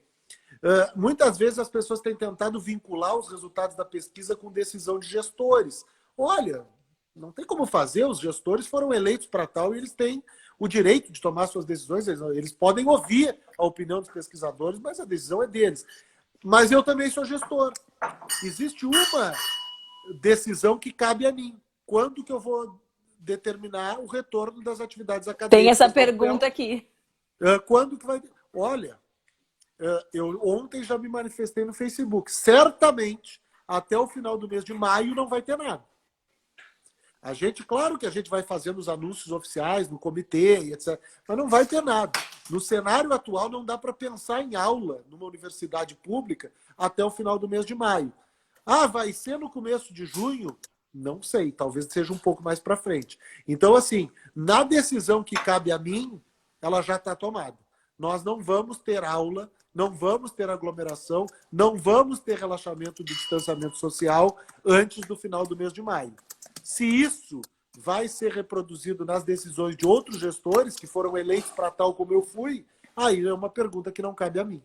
Speaker 2: Muitas vezes as pessoas têm tentado vincular os resultados da pesquisa com decisão de gestores. Olha, não tem como fazer, os gestores foram eleitos para tal e eles têm o direito de tomar suas decisões, eles podem ouvir a opinião dos pesquisadores, mas a decisão é deles. Mas eu também sou gestor. Existe uma decisão que cabe a mim. Quando que eu vou determinar o retorno das atividades acadêmicas?
Speaker 1: Tem essa pergunta aqui.
Speaker 2: Quando que vai... Olha... Eu ontem já me manifestei no Facebook. Certamente, até o final do mês de maio, não vai ter nada. Claro que a gente vai fazendo os anúncios oficiais no comitê, etc. Mas não vai ter nada. No cenário atual, não dá para pensar em aula numa universidade pública até o final do mês de maio. Vai ser no começo de junho? Não sei, talvez seja um pouco mais para frente. Então, assim, na decisão que cabe a mim, ela já está tomada. Nós não vamos ter aula, não vamos ter aglomeração, não vamos ter relaxamento de distanciamento social antes do final do mês de maio. Se isso vai ser reproduzido nas decisões de outros gestores que foram eleitos para tal como eu fui, aí é uma pergunta que não cabe a mim.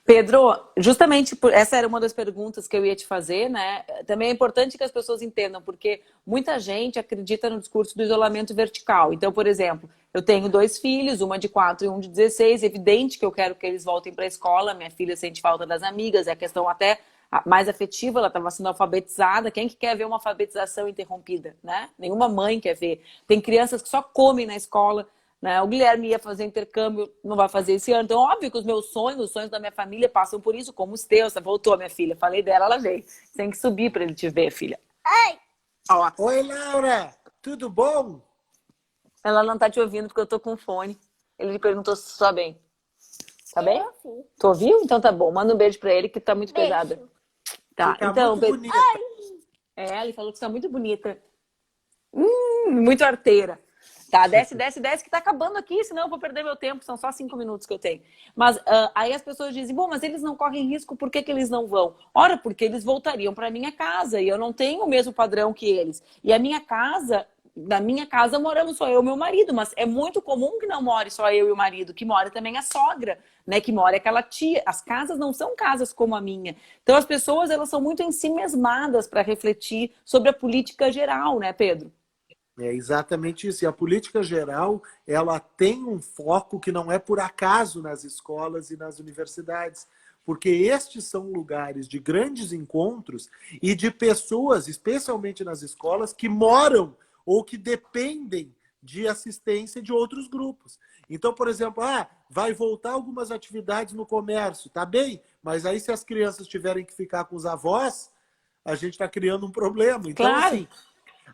Speaker 1: Pedro, justamente essa era uma das perguntas que eu ia te fazer, né? Também é importante que as pessoas entendam, porque muita gente acredita no discurso do isolamento vertical. Então, por exemplo, eu tenho 2 filhos, uma de 4 e um de 16. É evidente que eu quero que eles voltem para a escola. Minha filha sente falta das amigas, é a questão até mais afetiva, ela estava sendo alfabetizada. Quem que quer ver uma alfabetização interrompida, né? Nenhuma mãe quer ver. Tem crianças que só comem na escola. né? O Guilherme ia fazer intercâmbio, não vai fazer esse ano. Então, óbvio que os sonhos da minha família passam por isso, como os teus. Voltou, minha filha. Falei dela, ela veio. Tem que subir para ele te ver, filha. Ó,
Speaker 2: Oi, Laura! Tudo bom?
Speaker 1: ela não tá te ouvindo porque eu tô com fone. Ele me perguntou se tá bem. Tá bem?
Speaker 3: Sim.
Speaker 1: Tu ouviu? Então tá bom. Manda um beijo pra ele que tá muito
Speaker 3: Beijo.
Speaker 1: pesada. Tá,
Speaker 2: Você tá
Speaker 1: então,
Speaker 2: muito bonita.
Speaker 1: ele falou que você tá muito bonita. Muito arteira. Tá, desce que tá acabando aqui, senão eu vou perder meu tempo, são só 5 minutos que eu tenho. Mas aí as pessoas dizem, bom, mas eles não correm risco, por que que eles não vão? Ora, porque eles voltariam para minha casa e eu não tenho o mesmo padrão que eles. E a minha casa, na minha casa moramos só eu e meu marido, mas é muito comum que não more só eu e o marido, que mora também a sogra, né, que mora aquela tia. As casas não são casas como a minha. Então as pessoas, elas são muito ensimesmadas para refletir sobre a política geral, né, Pedro?
Speaker 2: É exatamente isso. E a política geral, ela tem um foco que não é por acaso nas escolas e nas universidades, porque estes são lugares de grandes encontros e de pessoas, especialmente nas escolas, que moram ou que dependem de assistência de outros grupos. Então, por exemplo, vai voltar algumas atividades no comércio, tá bem, mas aí se as crianças tiverem que ficar com os avós, a gente está criando um problema. Então,
Speaker 1: Claro.
Speaker 2: assim,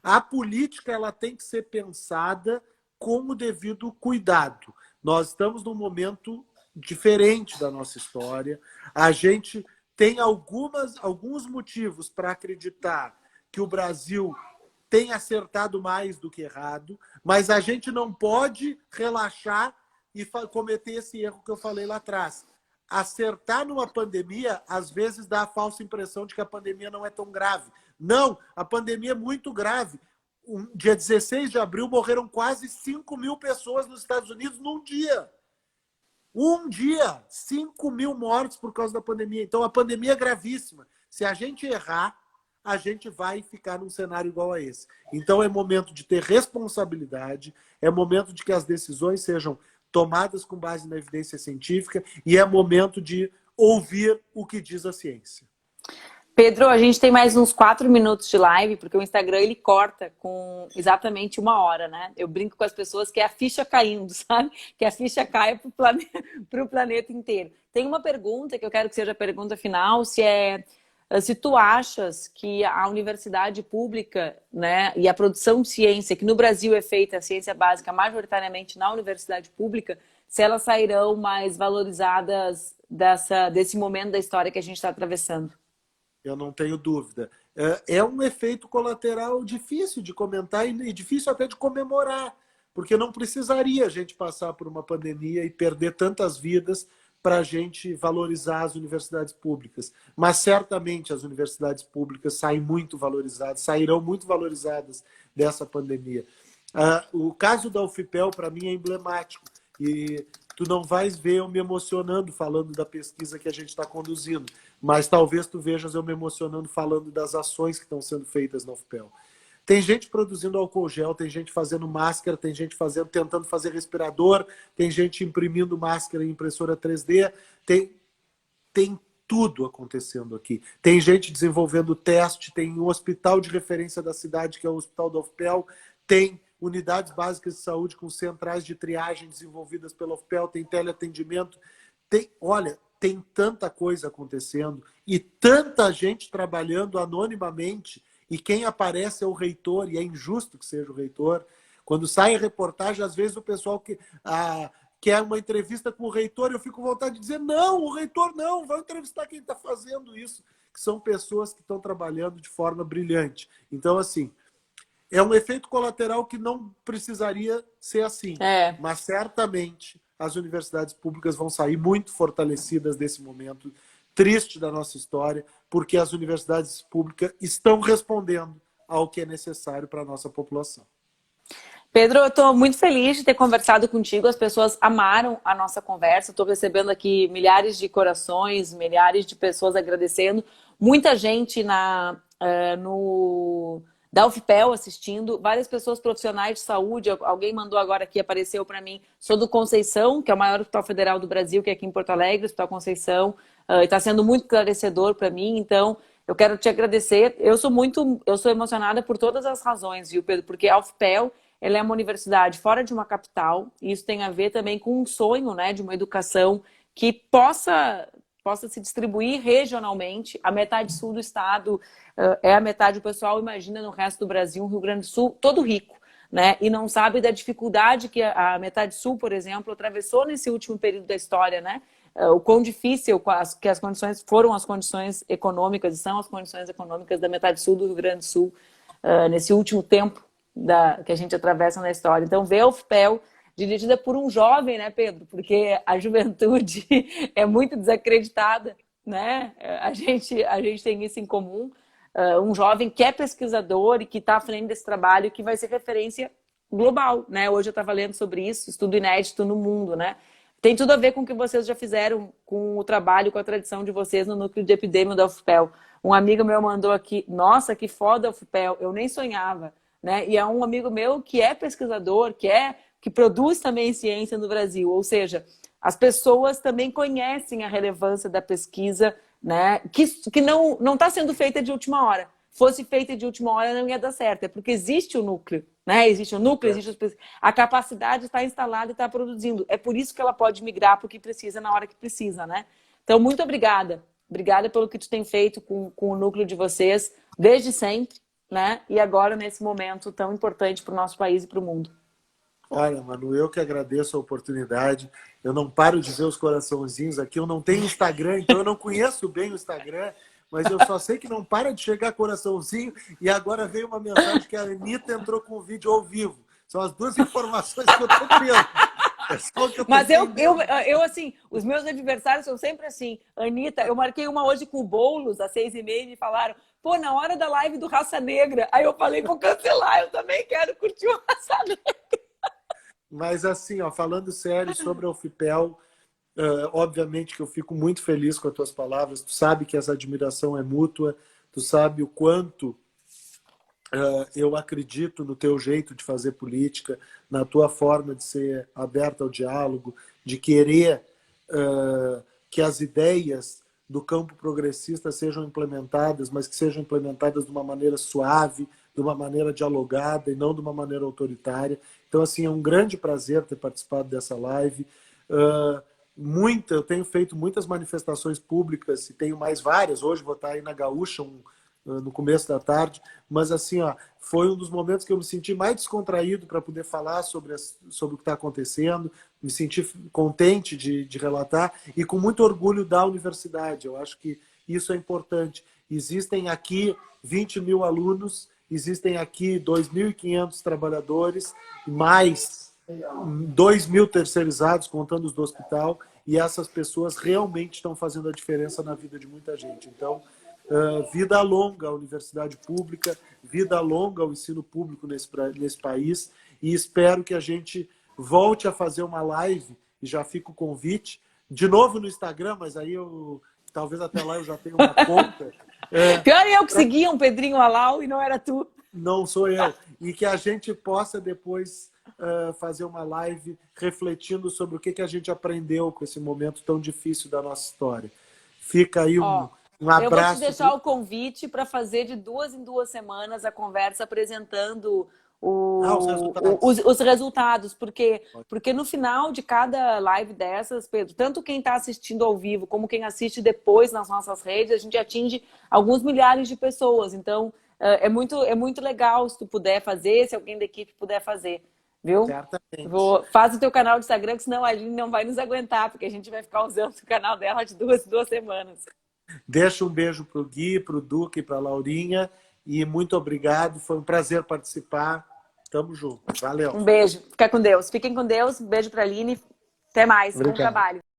Speaker 2: a política ela tem que ser pensada com o devido cuidado. Nós estamos num momento diferente da nossa história. A gente tem alguns motivos para acreditar que o Brasil tem acertado mais do que errado, mas a gente não pode relaxar e cometer esse erro que eu falei lá atrás. Acertar numa pandemia, às vezes, dá a falsa impressão de que a pandemia não é tão grave. Não, a pandemia é muito grave. Dia 16 de abril, morreram quase 5 mil pessoas nos Estados Unidos num dia. Um dia, 5 mil mortes por causa da pandemia. Então, a pandemia é gravíssima. Se a gente errar, a gente vai ficar num cenário igual a esse. Então, é momento de ter responsabilidade, é momento de que as decisões sejam tomadas com base na evidência científica e é momento de ouvir o que diz a ciência.
Speaker 1: Pedro, a gente tem mais uns 4 minutos de live, porque o Instagram ele corta com exatamente 1 hora, né? Eu brinco com as pessoas que é a ficha caindo, sabe? Que a ficha cai pro planeta inteiro. Tem uma pergunta que eu quero que seja a pergunta final, se tu achas que a universidade pública, né, e a produção de ciência, que no Brasil é feita, a ciência básica, majoritariamente na universidade pública, se elas sairão mais valorizadas desse momento da história que a gente está atravessando.
Speaker 2: Eu não tenho dúvida. É um efeito colateral difícil de comentar e difícil até de comemorar, porque não precisaria a gente passar por uma pandemia e perder tantas vidas para a gente valorizar as universidades públicas. Mas certamente as universidades públicas sairão muito valorizadas dessa pandemia. O caso da UFPEL, para mim, é emblemático. E tu não vais ver eu me emocionando falando da pesquisa que a gente está conduzindo, mas talvez tu vejas eu me emocionando falando das ações que estão sendo feitas na UFPEL. Tem gente produzindo álcool gel, tem gente fazendo máscara, tem gente tentando fazer respirador, tem gente imprimindo máscara em impressora 3D, tem tudo acontecendo aqui. Tem gente desenvolvendo teste, tem um hospital de referência da cidade, que é o Hospital da UFPEL, tem unidades básicas de saúde com centrais de triagem desenvolvidas pela UFPEL, tem teleatendimento, tem tanta coisa acontecendo e tanta gente trabalhando anonimamente, e quem aparece é o reitor, e é injusto que seja o reitor. Quando sai a reportagem, às vezes o pessoal quer uma entrevista com o reitor, eu fico com vontade de dizer, não, o reitor não, vai entrevistar quem está fazendo isso, que são pessoas que estão trabalhando de forma brilhante. Então, assim, é um efeito colateral que não precisaria ser assim, mas certamente as universidades públicas vão sair muito fortalecidas desse momento triste da nossa história, porque as universidades públicas estão respondendo ao que é necessário para a nossa população.
Speaker 1: Pedro, eu estou muito feliz de ter conversado contigo, as pessoas amaram a nossa conversa, estou recebendo aqui milhares de corações, milhares de pessoas agradecendo, muita gente da UFPEL assistindo, várias pessoas profissionais de saúde, alguém mandou agora aqui, apareceu para mim, sou do Conceição, que é o maior hospital federal do Brasil, que é aqui em Porto Alegre, o Hospital Conceição, está sendo muito esclarecedor para mim, então eu quero te agradecer, eu sou emocionada por todas as razões, viu, Pedro, porque a UFPEL ela é uma universidade fora de uma capital, e isso tem a ver também com um sonho, né, de uma educação que possa se distribuir regionalmente. A metade sul do estado é a metade, o pessoal imagina no resto do Brasil, um Rio Grande do Sul todo rico, né? E não sabe da dificuldade que a metade sul, por exemplo, atravessou nesse último período da história, né? O quão difícil que as condições foram as condições econômicas e são as condições econômicas da metade sul do Rio Grande do Sul nesse último tempo que a gente atravessa na história. Então, ver a UFPEL dirigida por um jovem, né, Pedro? Porque a juventude é muito desacreditada, né? A gente tem isso em comum. Um jovem que é pesquisador e que está à frente desse trabalho, que vai ser referência global, né? Hoje eu estava lendo sobre isso, estudo inédito no mundo, né? Tem tudo a ver com o que vocês já fizeram com o trabalho, com a tradição de vocês no núcleo de epidemia da UFPEL. Um amigo meu mandou aqui, nossa, que foda a UFPEL, eu nem sonhava, né? E é um amigo meu que é pesquisador, que produz também ciência no Brasil, ou seja, as pessoas também conhecem a relevância da pesquisa, né? Que não está sendo feita de última hora. Fosse feita de última hora não ia dar certo, é porque existe o núcleo, né? Existe o núcleo, a capacidade está instalada e está produzindo. É por isso que ela pode migrar para o que precisa na hora que precisa, né? Então, muito obrigada. Obrigada pelo que tu tem feito com o núcleo de vocês, desde sempre, né? E agora, nesse momento tão importante para o nosso país e para o mundo.
Speaker 2: Olha, Manu, eu que agradeço a oportunidade. Eu não paro de ver os coraçãozinhos aqui. Eu não tenho Instagram, então eu não conheço bem o Instagram, mas eu só sei que não para de chegar coraçãozinho. E agora veio uma mensagem que a Anitta entrou com o vídeo ao vivo. São as duas informações que eu estou tendo.
Speaker 1: Mas eu, assim, os meus adversários são sempre assim. Anitta, eu marquei uma hoje com o Boulos, às 6h30, e me falaram, pô, na hora da live do Raça Negra. Aí eu falei, vou cancelar, eu também quero curtir o Raça Negra.
Speaker 2: Mas assim, ó, falando sério sobre a UFPEL, obviamente que eu fico muito feliz com as tuas palavras. Tu sabe que essa admiração é mútua, tu sabe o quanto eu acredito no teu jeito de fazer política, na tua forma de ser aberta ao diálogo, de querer que as ideias do campo progressista sejam implementadas, mas que sejam implementadas de uma maneira suave, de uma maneira dialogada e não de uma maneira autoritária. Então, assim, é um grande prazer ter participado dessa live. Eu tenho feito muitas manifestações públicas e tenho mais várias. Hoje vou estar aí na Gaúcha no começo da tarde. Mas, assim, ó, foi um dos momentos que eu me senti mais descontraído para poder falar sobre o que está acontecendo. Me senti contente de relatar e com muito orgulho da universidade. Eu acho que isso é importante. Existem aqui 20 mil alunos, existem aqui 2.500 trabalhadores, mais 2.000 terceirizados, contando os do hospital, e essas pessoas realmente estão fazendo a diferença na vida de muita gente. Então, vida longa à universidade pública, vida longa ao ensino público nesse país, e espero que a gente volte a fazer uma live, e já fica o convite, de novo no Instagram, mas aí talvez até lá eu já tenha uma conta.
Speaker 1: Pior eu que seguia um Pedrinho Alau e não era tu.
Speaker 2: Não sou eu. E que a gente possa depois fazer uma live refletindo sobre o que a gente aprendeu com esse momento tão difícil da nossa história. Fica aí um abraço.
Speaker 1: Eu vou te deixar o convite para fazer de 2 em 2 semanas a conversa apresentando os resultados, porque no final de cada live dessas, Pedro, tanto quem está assistindo ao vivo como quem assiste depois nas nossas redes, a gente atinge alguns milhares de pessoas. Então, é muito legal se tu puder fazer, se alguém da equipe puder fazer, viu?
Speaker 2: Certamente.
Speaker 1: Faz o teu canal de Instagram, que senão a Aline não vai nos aguentar, porque a gente vai ficar usando o canal dela de 2 em 2 semanas.
Speaker 2: Deixa um beijo para o Gui, para o Duque, para a Laurinha, e muito obrigado, foi um prazer participar. Tamo junto. Valeu.
Speaker 1: Um beijo. Fica com Deus. Fiquem com Deus. Um beijo para a Aline. Até mais. Bom trabalho.